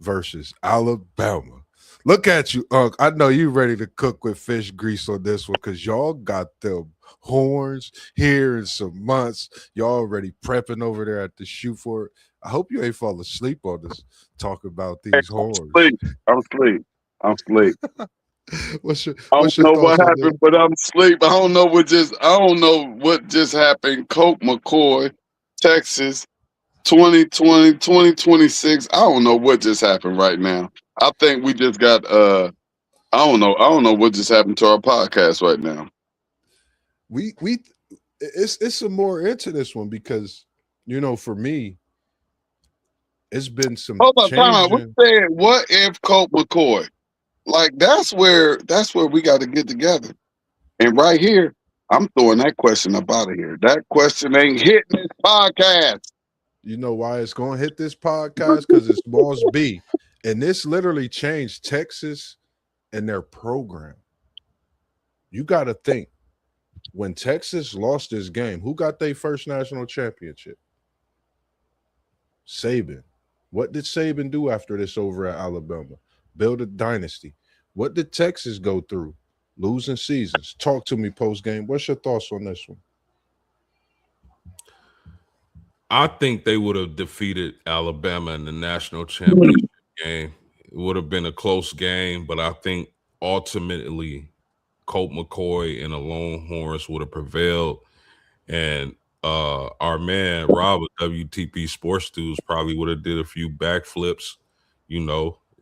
versus Alabama. Look at you, Unc. I know you ready to cook with fish grease on this one, because y'all got them horns here in some months. Y'all already prepping over there at the shoot for it. I hope you ain't fall asleep on this talk about these horns. I'm asleep. What's your I don't know what happened, but I'm asleep. I don't know what just happened. Colt McCoy, Texas, 2020, 2026. I don't know what just happened right now. I think we just got I don't know what just happened to our podcast right now. It's some more into this one, because for me, it's been some Hold on, time out. changing. We said, what if Colt McCoy? Like that's where we got to get together. And right here, I'm throwing that question up out of here. That question ain't hitting this podcast. You know why it's going to hit this podcast? Because it's Moss B. And this literally changed Texas and their program. You got to think, when Texas lost this game, who got their first national championship? Saban. What did Saban do after this over at Alabama? Build a dynasty. What did Texas go through? Losing seasons. Talk to me post game. What's your thoughts on this one? I think they would have defeated Alabama in the national championship game. It would have been a close game, but I think ultimately Colt McCoy and the Longhorns would have prevailed. And our man Rob of WTP Sports Dudes probably would have did a few backflips,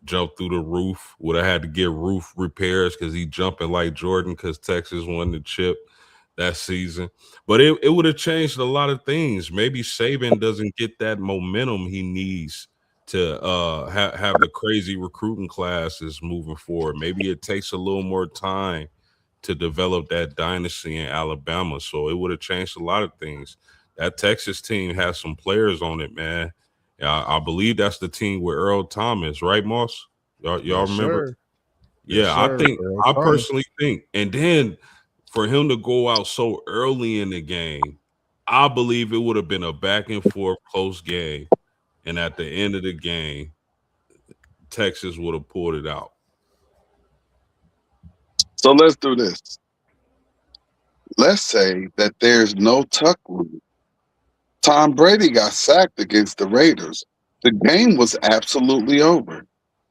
jumped through the roof. Would have had to get roof repairs because he jumping like Jordan because Texas won the chip that season. But it would have changed a lot of things. Maybe Saban doesn't get that momentum he needs to have the crazy recruiting classes moving forward. Maybe it takes a little more time to develop that dynasty in Alabama. So it would have changed a lot of things. That Texas team has some players on it, man. I believe that's the team with Earl Thomas, right, Moss? Y'all Yes, remember? sir. Yes, Yeah, I sir. think Earl I Thomas. personally think, and then for him to go out so early in the game, I believe it would have been a back and forth close game. And at the end of the game, Texas would have pulled it out. So let's do this. Let's say that there's no tuck rule. Tom Brady got sacked against the Raiders. The game was absolutely over.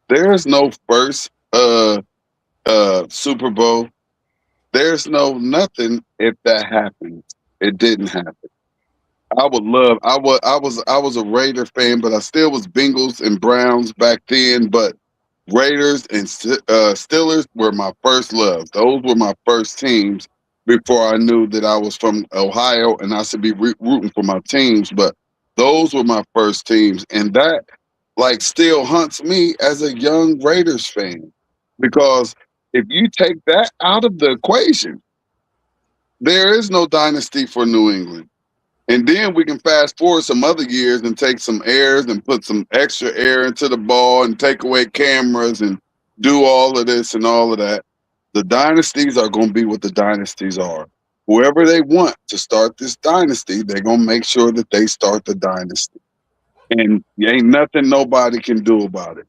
There's no first Super Bowl. There's no nothing if that happens. It didn't happen. I would love. I was a Raider fan, but I still was Bengals and Browns back then. But Raiders and Steelers were my first love. Those were my first teams before I knew that I was from Ohio and I should be rooting for my teams. But those were my first teams, and that like still haunts me as a young Raiders fan because if you take that out of the equation, there is no dynasty for New England. And then we can fast forward some other years and take some airs and put some extra air into the ball and take away cameras and do all of this and all of that. The dynasties are going to be what the dynasties are. Whoever they want to start this dynasty, they're going to make sure that they start the dynasty. And ain't nothing nobody can do about it.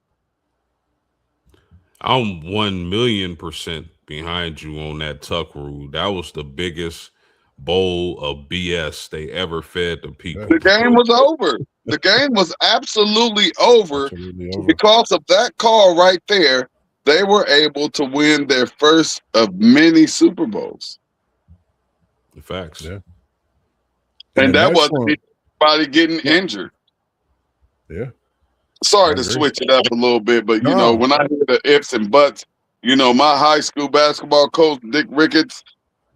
I'm 1,000,000% behind you on that tuck rule. That was the biggest bowl of BS they ever fed the people. The game was over. The game was absolutely over. Absolutely over. Because of that call right there. They were able to win their first of many Super Bowls. Facts. Yeah. And the that next wasn't one- anybody getting injured. Yeah. Sorry I to agree. switch it up a little bit, but you No. know, when I hear the ifs and buts, you know, my high school basketball coach, Dick Ricketts,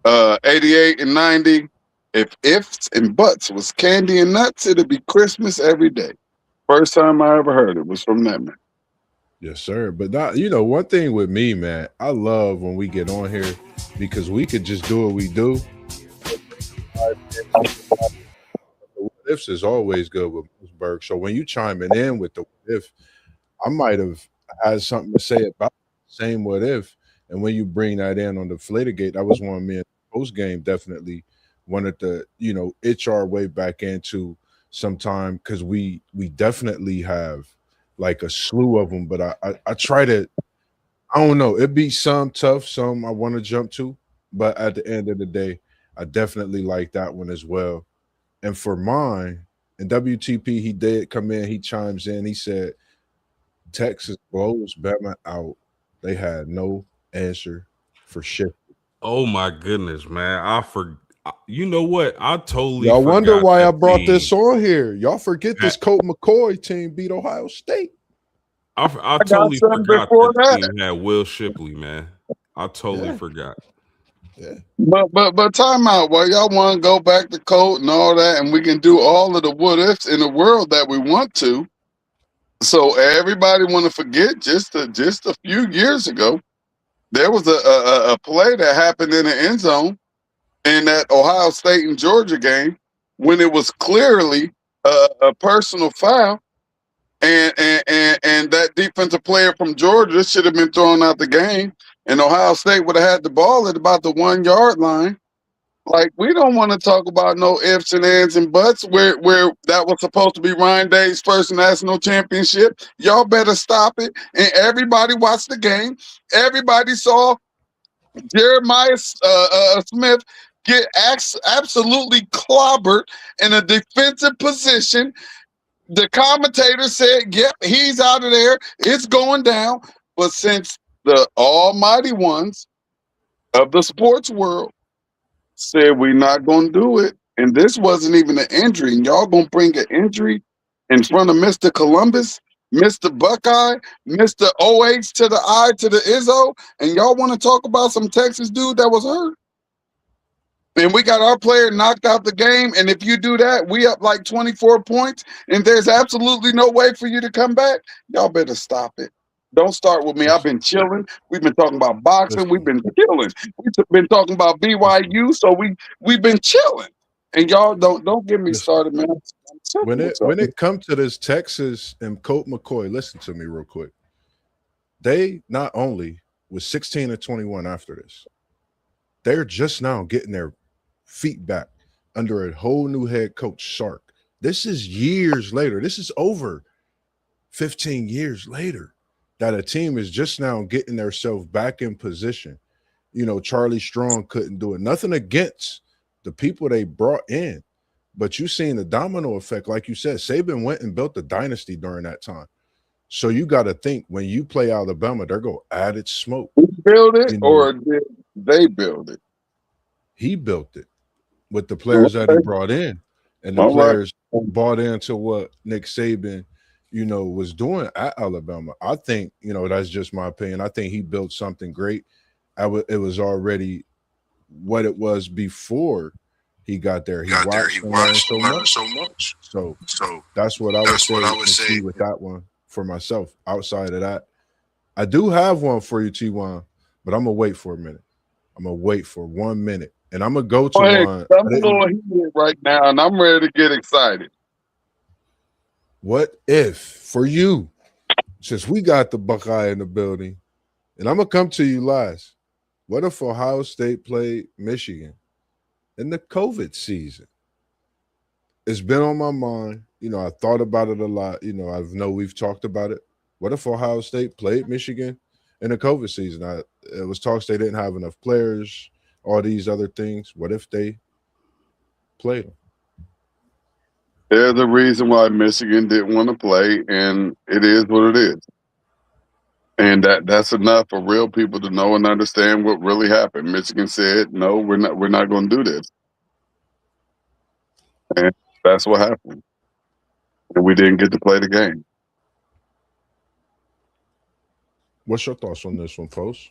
88 and 90, if ifs and buts was candy and nuts, it'd be Christmas every day. First time I ever heard it was from that man. Yes, sir. But not, one thing with me, man, I love when we get on here because we could just do what we do. The what ifs is always good with MossBurgh. So when you chiming in with the what if, I might have had something to say about the same what if. And when you bring that in on the Flatergate, that was one me and post game definitely wanted to, itch our way back into sometime because we definitely have like a slew of them. But I try to, I don't know, it'd be some tough, some I want to jump to. But at the end of the day, I definitely like that one as well. And for mine, and WTP, he did come in, he chimes in, he said, Texas blows Bama out. They had no answer for shit. Oh my goodness, man! You know what? I totally. Y'all wonder forgot why that I brought team. this on here. Y'all forget this Colt McCoy team beat Ohio State. I got totally something forgot before that that. team had Will Shipley, man. I totally Yeah. forgot. Yeah. But time out. Well, y'all want to go back to Colt and all that, and we can do all of the what ifs in the world that we want to. So everybody want to forget just a few years ago, there was a play that happened in the end zone in that Ohio State and Georgia game when it was clearly a personal foul, and that defensive player from Georgia should have been thrown out the game, and Ohio State would have had the ball at about the 1 yard line. Like, we don't want to talk about no ifs and ands and buts where that was supposed to be Ryan Day's first national championship. Y'all better stop it. And everybody watched the game. Everybody saw Jeremiah Smith get absolutely clobbered in a defensive position. The commentator said, yep, he's out of there. It's going down. But since the almighty ones of the sports world said we're not going to do it, and this wasn't even an injury, and y'all going to bring an injury in front of Mr. Columbus, Mr. Buckeye, Mr. OH to the I to the Izzo, and y'all want to talk about some Texas dude that was hurt? And we got our player knocked out the game. And if you do that, we up like 24 points, and there's absolutely no way for you to come back. Y'all better stop it. Don't start with me. I've been chilling. We've been talking about boxing. We've been chilling. We've been talking about BYU. So we've been chilling. And y'all don't get me started, man. When it comes to this Texas and Colt McCoy, listen to me real quick. They not only was 16-21 after this, they're just now getting their feet back under a whole new head coach, Sark. This is years later. This is over 15 years later that a team is just now getting themselves back in position. You know, Charlie Strong couldn't do it. Nothing against the people they brought in, but you seen the domino effect. Like you said, Saban went and built a dynasty during that time. So you got to think when you play Alabama, they're going to add its smoke. Who built it, or did they build it? He built it with the players that he brought in, and the players bought into what Nick Saban, you know, was doing at Alabama. I think, you know, that's just my opinion. I think he built something great. It was already what it was before he got there. He watched and learned so much. So that's what I would say with that one for myself. Outside of that, I do have one for you, T1, but I'm gonna wait for a minute. I'm gonna wait for 1 minute, and I'm gonna go to one. I'm a little heated right now, and I'm ready to get excited. What if for you, since we got the Buckeye in the building, and I'm gonna come to you last. What if Ohio State played Michigan in the COVID season? It's been on my mind. You know, I thought about it a lot. You know, I know we've talked about it. What if Ohio State played Michigan in the COVID season? It was talks they didn't have enough players, all these other things. What if they played them? There's a reason why Michigan didn't want to play, and it is what it is. And that's enough for real people to know and understand what really happened. Michigan said, "No, we're not going to do this," and that's what happened. And we didn't get to play the game. What's your thoughts on this one, folks?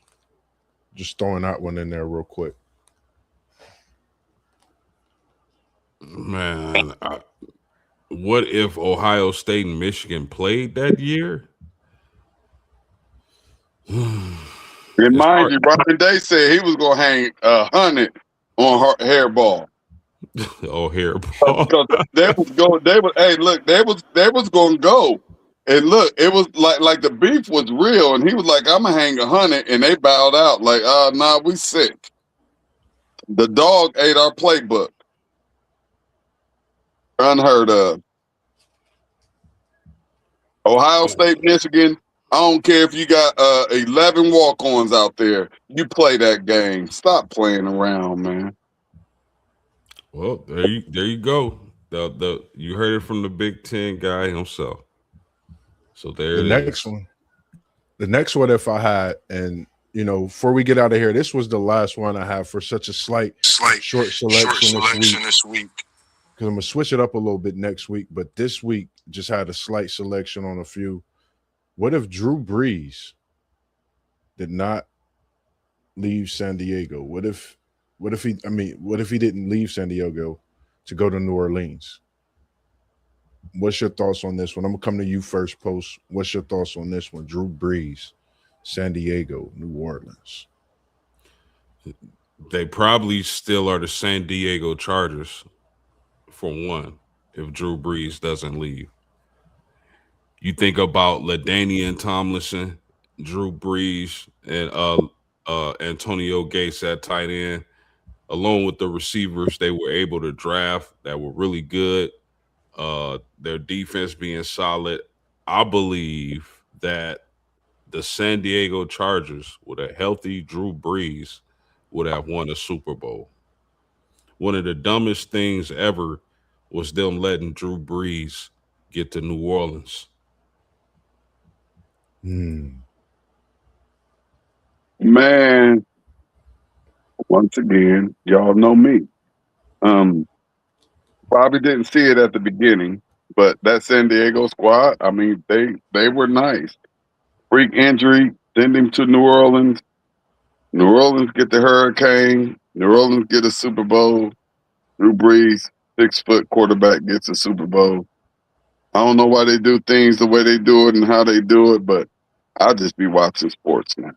Just throwing that one in there real quick. Man, what if Ohio State and Michigan played that year? And mind you, Ryan Day said he was going to hang 100 on her hairball. Oh, hairball. Because they was going. Hey, look, they was going to go. And look, it was like the beef was real, and he was like, "I'm gonna hang 100," and they bowed out like, "Nah, we sick." The dog ate our playbook. Unheard of. Ohio State, Michigan. I don't care if you got 11 walk-ons out there. You play that game. Stop playing around, man. Well, there you go. You heard it from the Big Ten guy himself. So there the next one. The next one, if I had, and you know, before we get out of here, this was the last one I have for such a slight short selection this week. Because I'm gonna switch it up a little bit next week, but this week just had a slight selection on a few. What if Drew Brees did not leave San Diego? What if he didn't leave San Diego to go to New Orleans? What's your thoughts on this one? I'm gonna come to you first, Post. What's your thoughts on this one? Drew Brees, San Diego, New Orleans. They probably still are the San Diego Chargers, for one, if Drew Brees doesn't leave. You think about LaDainian Tomlinson, Drew Brees, and Antonio Gates at tight end, along with the receivers they were able to draft that were really good. Their defense being solid. I believe that the San Diego Chargers, with a healthy Drew Brees, would have won a Super Bowl. One of the dumbest things ever was them letting Drew Brees get to New Orleans. Man, once again, y'all know me. Probably didn't see it at the beginning, But that San Diego squad, I mean, they were nice. Freak injury, send him to New Orleans. New Orleans get the hurricane. New Orleans get a Super Bowl. Drew Brees, 6 foot quarterback, gets a Super Bowl. I don't know why they do things the way they do it and how they do it, but I'll just be watching sports now.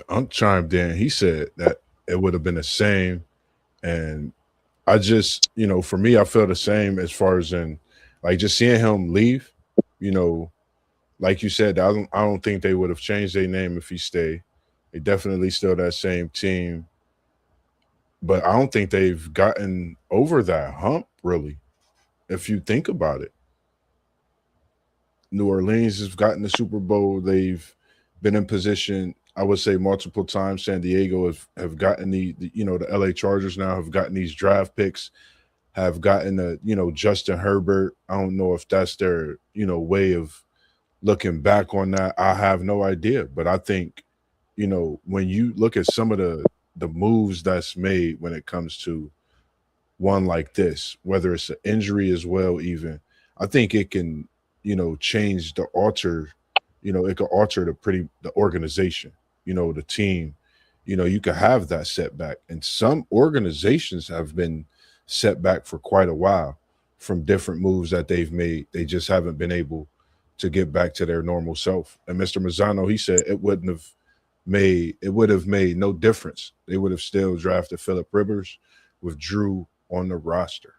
I'm chimed in. He said that it would have been the same. And I just, for me, I feel the same as far as in like just seeing him leave, you know, like you said, I don't think they would have changed their name if he stayed. They definitely still that same team. But I don't think they've gotten over that hump, really, if you think about it. New Orleans has gotten the Super Bowl. They've been in position, I would say, multiple times. San Diego have gotten the LA Chargers now have gotten these draft picks, have gotten Justin Herbert. I don't know if that's their, way of looking back on that. I have no idea. But I think, when you look at some of the moves that's made when it comes to one like this, whether it's an injury as well, even, I think it can, change the alter, it could alter the organization, the team. You could have that setback. And some organizations have been set back for quite a while from different moves that they've made. They just haven't been able to get back to their normal self. And Mr. Mazzano, he said it would have made no difference. They would have still drafted Philip Rivers with Drew on the roster.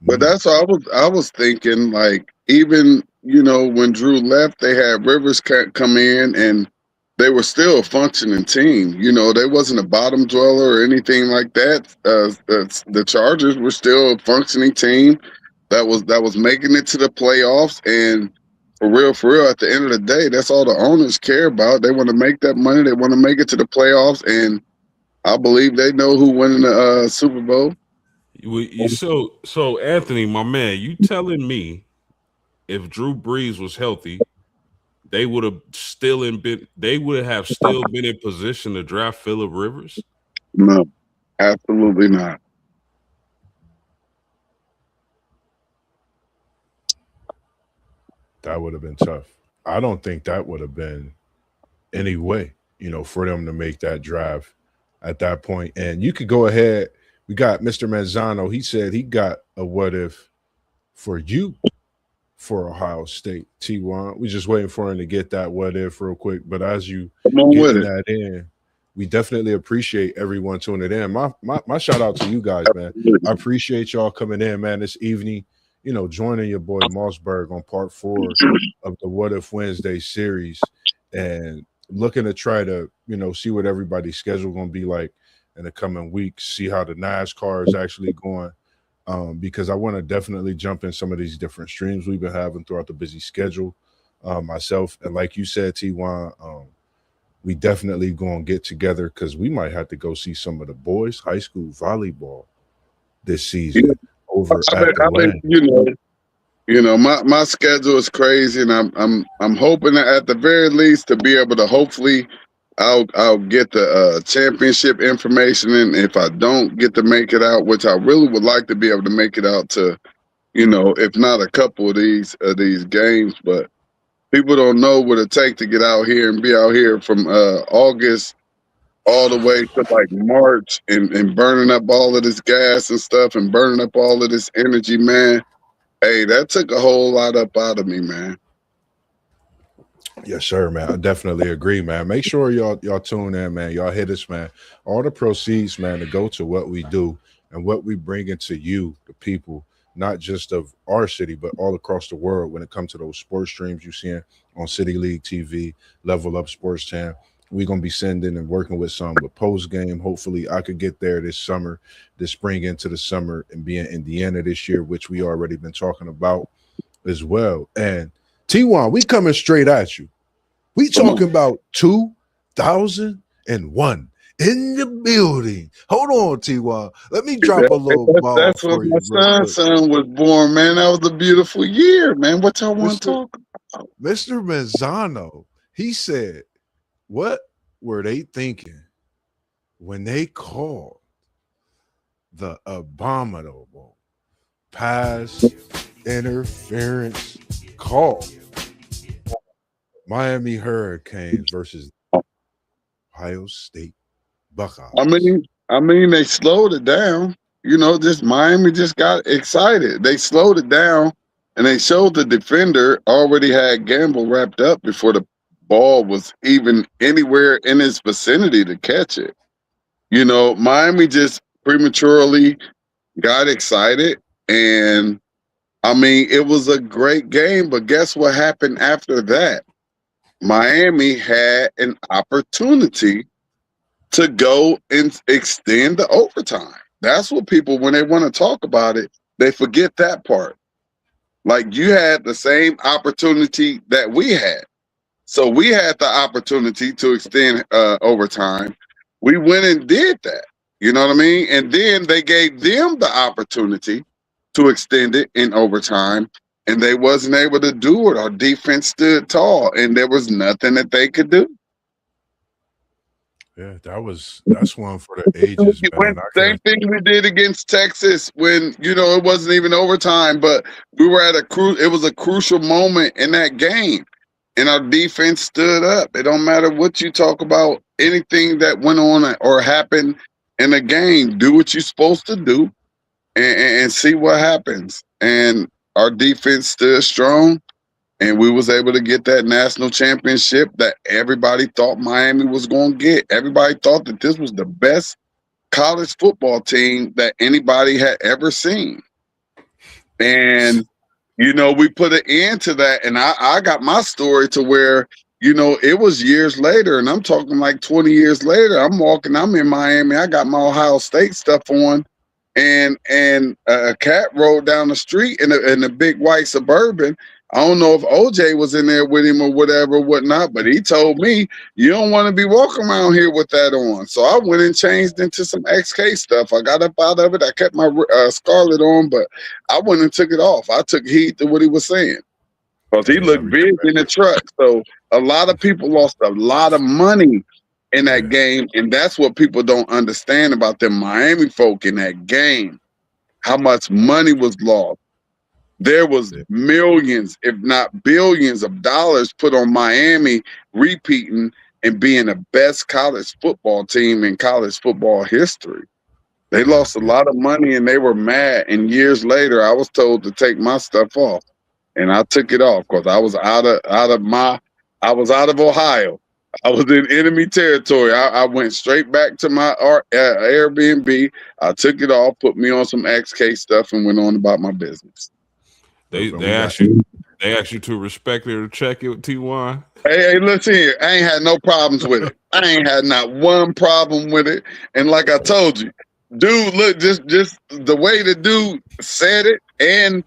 But that's what I was thinking. Like even when Drew left, they had Rivers come in, and they were still a functioning team. They wasn't a bottom dweller or anything like that. The Chargers were still a functioning team that was making it to the playoffs. And for real, at the end of the day, that's all the owners care about. They want to make that money. They want to make it to the playoffs, and I believe they know who winning the Super Bowl. So Anthony, my man, you telling me if Drew Brees was healthy, they would have still been in position to draft Philip Rivers? No, absolutely not. That would have been tough. I don't think that would have been any way, for them to make that drive at that point. And you could go ahead. We got Mr. Manzano. He said he got a what if for you for Ohio State, T1. We just waiting for him to get that what if real quick. But as you Come on with getting it. that in, we definitely appreciate everyone tuning in. My shout out to you guys, man. I Absolutely. appreciate y'all coming in, man, this evening. Joining your boy MossBurgh on part 4 of the What If Wednesday series, and looking to try to see what everybody's schedule gonna be like in the coming weeks. See how the NASCAR is actually going, because I want to definitely jump in some of these different streams we've been having throughout the busy schedule, myself. And like you said, T1, we definitely going to get together because we might have to go see some of the boys high school volleyball this Yeah, season over I at bet, the I bet land. my schedule is crazy, and I'm hoping that at the very least to be able to hopefully I'll get the championship information, and if I don't get to make it out, which I really would like to be able to make it out to, if not a couple of these games, but people don't know what it takes to get out here and be out here from August all the way to like March and burning up all of this gas and stuff and burning up all of this energy, man. Hey, that took a whole lot up out of me, man. Yes, sir, man. I definitely agree, man. Make sure y'all tune in, man. Y'all hit us, man. All the proceeds, man, to go to what we do and what we bring into you, the people, not just of our city, but all across the world. When it comes to those sports streams you seeing on City League TV, Level Up Sports Town, we're gonna be sending and working with some with post game. Hopefully, I could get there this summer, this spring into the summer, and be in Indiana this year, which we already been talking about as well. And T1, we coming straight at you. We Come on. talking about 2001 in the building. Hold on, T1. Let me drop a little ball That's when for my you real quick. son was born, man. That was a beautiful year, man. What y'all want to Mr. talk about? Mr. Manzano, he said, what were they thinking when they called the abominable pass interference call. Miami Hurricanes versus Ohio State I Buckeyes. mean, they slowed it down. Just Miami just got excited. They slowed it down, and they showed the defender already had Gamble wrapped up before the ball was even anywhere in his vicinity to catch it. Miami just prematurely got excited, and I mean, it was a great game. But guess what happened after that? Miami had an opportunity to go and extend the overtime. That's what people, when they want to talk about it, they forget that part. Like, you had the same opportunity that we had. So we had the opportunity to extend overtime. We went and did that. You know what I mean? And then they gave them the opportunity to extend it in overtime, and they wasn't able to do it. Our defense stood tall, and there was nothing that they could do. Yeah, that's one for the ages, When man. I same can thing we did against Texas when it wasn't even overtime, but we were at it was a crucial moment in that game, and our defense stood up. It don't matter what you talk about, anything that went on or happened in a game. Do what you're supposed to do, and see what happens. And our defense stood strong, and we was able to get that national championship that everybody thought Miami was going to get. Everybody thought that this was the best college football team that anybody had ever seen. And, we put an end to that. And I got my story to where, it was years later, and I'm talking like 20 years later. I'm in Miami. I got my Ohio State stuff on. And a cat rode down the street in a big white Suburban. I don't know if OJ was in there with him or whatever, whatnot, but he told me, you don't want to be walking around here with that on. So I went and changed into some XK stuff. I got up out of it. I kept my Scarlet on, but I went and took it off. I took heed to what he was saying because he yeah, I looked big in the respect truck. So a lot of people lost a lot of money in it. that game, and that's what people don't understand about the Miami folk in that game. How much money was lost. There was Yeah, millions, if not billions of dollars put on Miami repeating and being the best college football team in college football history. They yeah, lost a yeah. lot of money and they were mad. And years later, I was told to take my stuff off, and I took it off because I was I was out of Ohio. I was in enemy territory. I went straight back to my Airbnb. I took it off, put me on some XK stuff, and went on about my business. They And they we got ask you they ask you to respect it or check it with T1. Hey, listen here. I ain't had no problems with it. I ain't had not one problem with it. And like I told you, dude, look, just the way the dude said it, and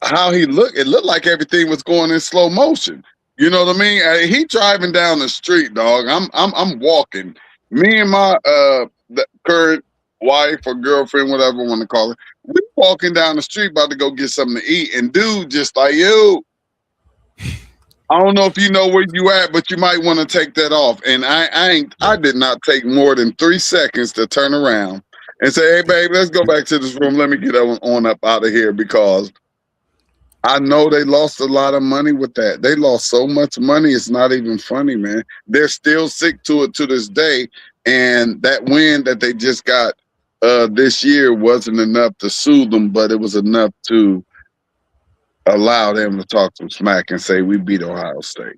how he looked. It looked like everything was going in slow motion. You know what I mean? He driving down the street, dog. I'm walking. Me and my the current wife or girlfriend, whatever you want to call her, we walking down the street about to go get something to eat, and dude just like, yo, I don't know if you know where you at, but you might want to take that off. And I did not take more than 3 seconds to turn around and say, hey babe, let's go back to this room. Let me get on up out of here, because I know they lost a lot of money with that. They lost so much money, it's not even funny, man. They're still sick to it to this day. And that win that they just got this year wasn't enough to soothe them, but it was enough to allow them to talk some smack and say we beat Ohio State.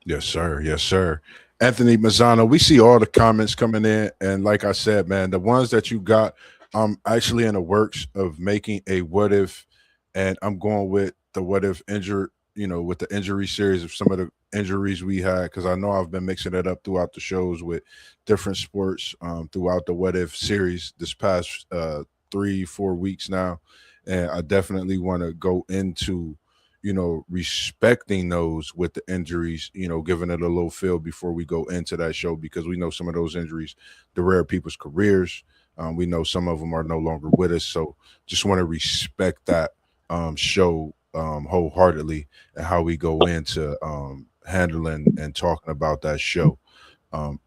Yes, sir. Yes, sir. Anthony Mazzano, we see all the comments coming in. And like I said, man, the ones that you got, I'm actually in the works of making a what if, and I'm going with the what if injury, with the injury series of some of the injuries we had, because I know I've been mixing it up throughout the shows with different sports throughout the what if series this past 3-4 weeks now. And I definitely want to go into respecting those with the injuries, giving it a little feel before we go into that show, because we know some of those injuries derail people's careers. We know some of them are no longer with us. So just want to respect that show wholeheartedly, and how we go into handling and talking about that show.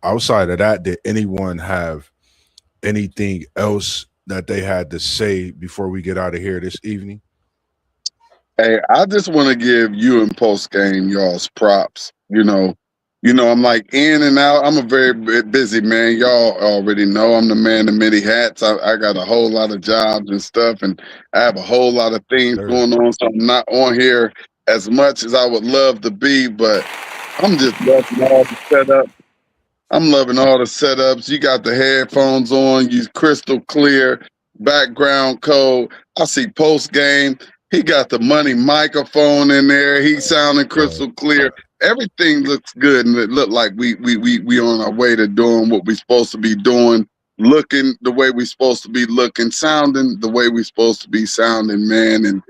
Outside of that, did anyone have anything else that they had to say before we get out of here this evening? Hey, I just want to give you and post game y'all's props. I'm like in and out. I'm a very busy man. Y'all already know I'm the man in many hats. I got a whole lot of jobs and stuff, and I have a whole lot of things Sure. going on. So I'm not on here as much as I would love to be, but I'm just loving all the setup. I'm loving all the setups. You got the headphones on, you crystal clear, background code. I see post game. He got the money microphone in there. He's sounding crystal clear. Everything looks good, and it looked like we on our way to doing what we're supposed to be doing, looking the way we're supposed to be looking, sounding the way we're supposed to be sounding, man. And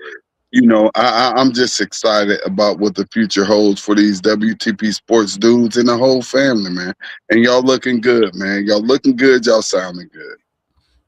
I'm just excited about what the future holds for these WTP sports dudes and the whole family, man. And y'all looking good, man. Y'all looking good. Y'all sounding good.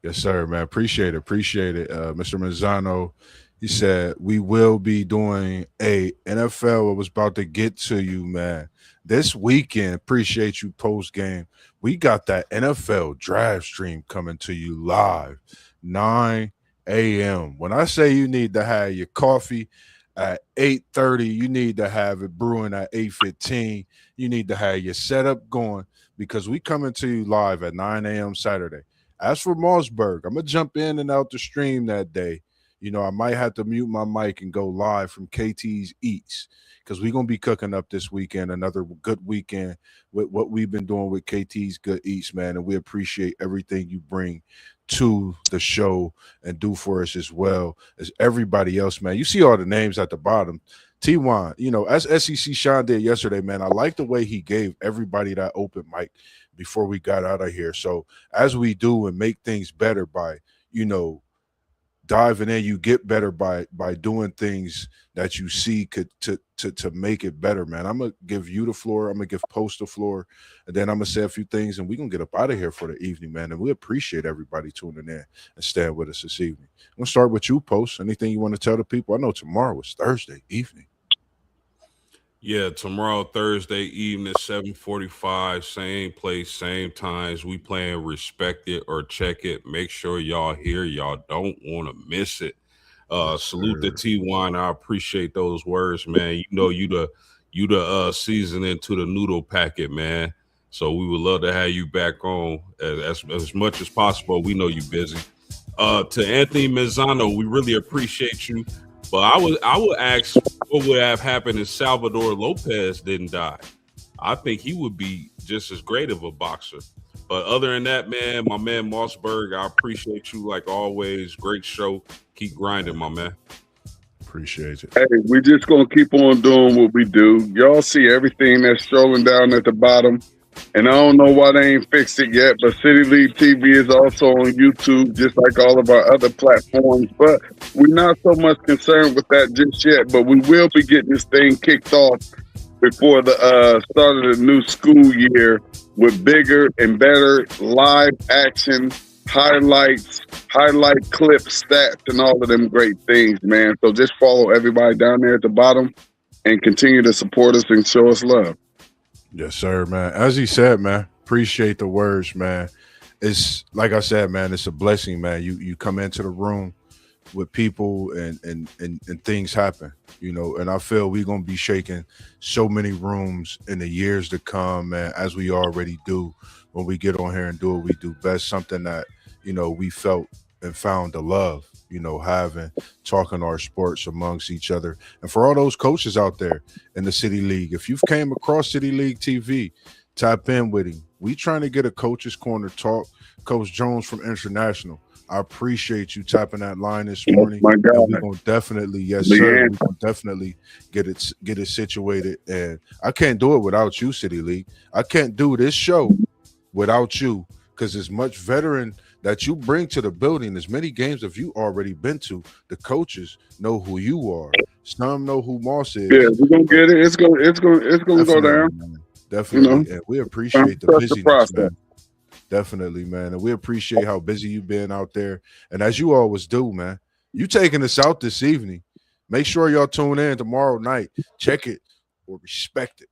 Yes, sir, man. Appreciate it. Mr. Mazzano, he said, we will be doing a NFL. I was about to get to you, man. This weekend, appreciate you post game. We got that NFL draft stream coming to you live, 9 a.m. When I say you need to have your coffee at 8:30, you need to have it brewing at 8:15. You need to have your setup going because we coming to you live at 9 a.m. Saturday. As for MossBurgh, I'm gonna jump in and out the stream that day. I might have to mute my mic and go live from KT's Eats because we're gonna be cooking up this weekend, another good weekend with what we've been doing with KT's Good Eats, man. And we appreciate everything you bring to the show and do for us as well as everybody else, man. You see all the names at the bottom. T1, as SEC Sean did yesterday, man. I like the way he gave everybody that open mic before we got out of here. So as we do and make things better by, diving in, you get better by doing things that you see could to make it better, man. I'm gonna give you the floor. I'm gonna give Post the floor, and then I'm gonna say a few things, and we're gonna get up out of here for the evening, man. And we appreciate everybody tuning in and staying with us this evening. I'm gonna start with you, Post. Anything you want to tell the people? I know tomorrow is Thursday evening. Yeah, tomorrow, Thursday evening, 7:45, same place, same times. We playing Respect It or Check It. Make sure y'all here. Y'all don't want to miss it. Salute the T1. I appreciate those words, man. You the seasoning to the noodle packet, man. So we would love to have you back on as much as possible. We know you busy. To Anthony Mazzano, we really appreciate you. But I would ask what would have happened if Salvador Lopez didn't die. I think he would be just as great of a boxer. But other than that, man, my man MossBurgh, I appreciate you like always. Great show. Keep grinding, my man. Appreciate it. Hey, we just gonna keep on doing what we do. Y'all see everything that's strolling down at the bottom. And I don't know why they ain't fixed it yet, but City League TV is also on YouTube, just like all of our other platforms. But we're not so much concerned with that just yet. But we will be getting this thing kicked off before the start of the new school year with bigger and better live action highlight clips, stats, and all of them great things, man. So just follow everybody down there at the bottom and continue to support us and show us love. Yes, sir, man. As he said, man, appreciate the words, man. It's like I said, man, it's a blessing, man. You come into the room with people and things happen, and I feel we're gonna be shaking so many rooms in the years to come, man, as we already do when we get on here and do what we do best, something that, we felt and found the love, having talking our sports amongst each other. And for all those coaches out there in the City League, if you've came across City League TV, tap in with him. We trying to get a coach's corner talk. Coach Jones from International, I appreciate you tapping that line this morning. My God. And we're gonna definitely, yes, sir, we're gonna definitely get it situated. And I can't do it without you, City League. I can't do this show without you, because as much veteran that you bring to the building, as many games have you already been to, the coaches know who you are. Some know who Moss is. Yeah, we're gonna get it. It's gonna go down. Man. Definitely. And we appreciate the busyness, man. Definitely, man. And we appreciate how busy you've been out there. And as you always do, man, you taking us out this evening. Make sure y'all tune in tomorrow night. Check it or respect it.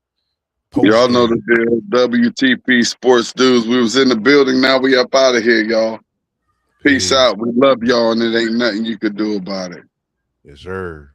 Y'all know the deal. WTP Sports Dudes. We was in the building. Now we up out of here, y'all. Peace out. We love y'all, and it ain't nothing you could do about it. Yes, sir.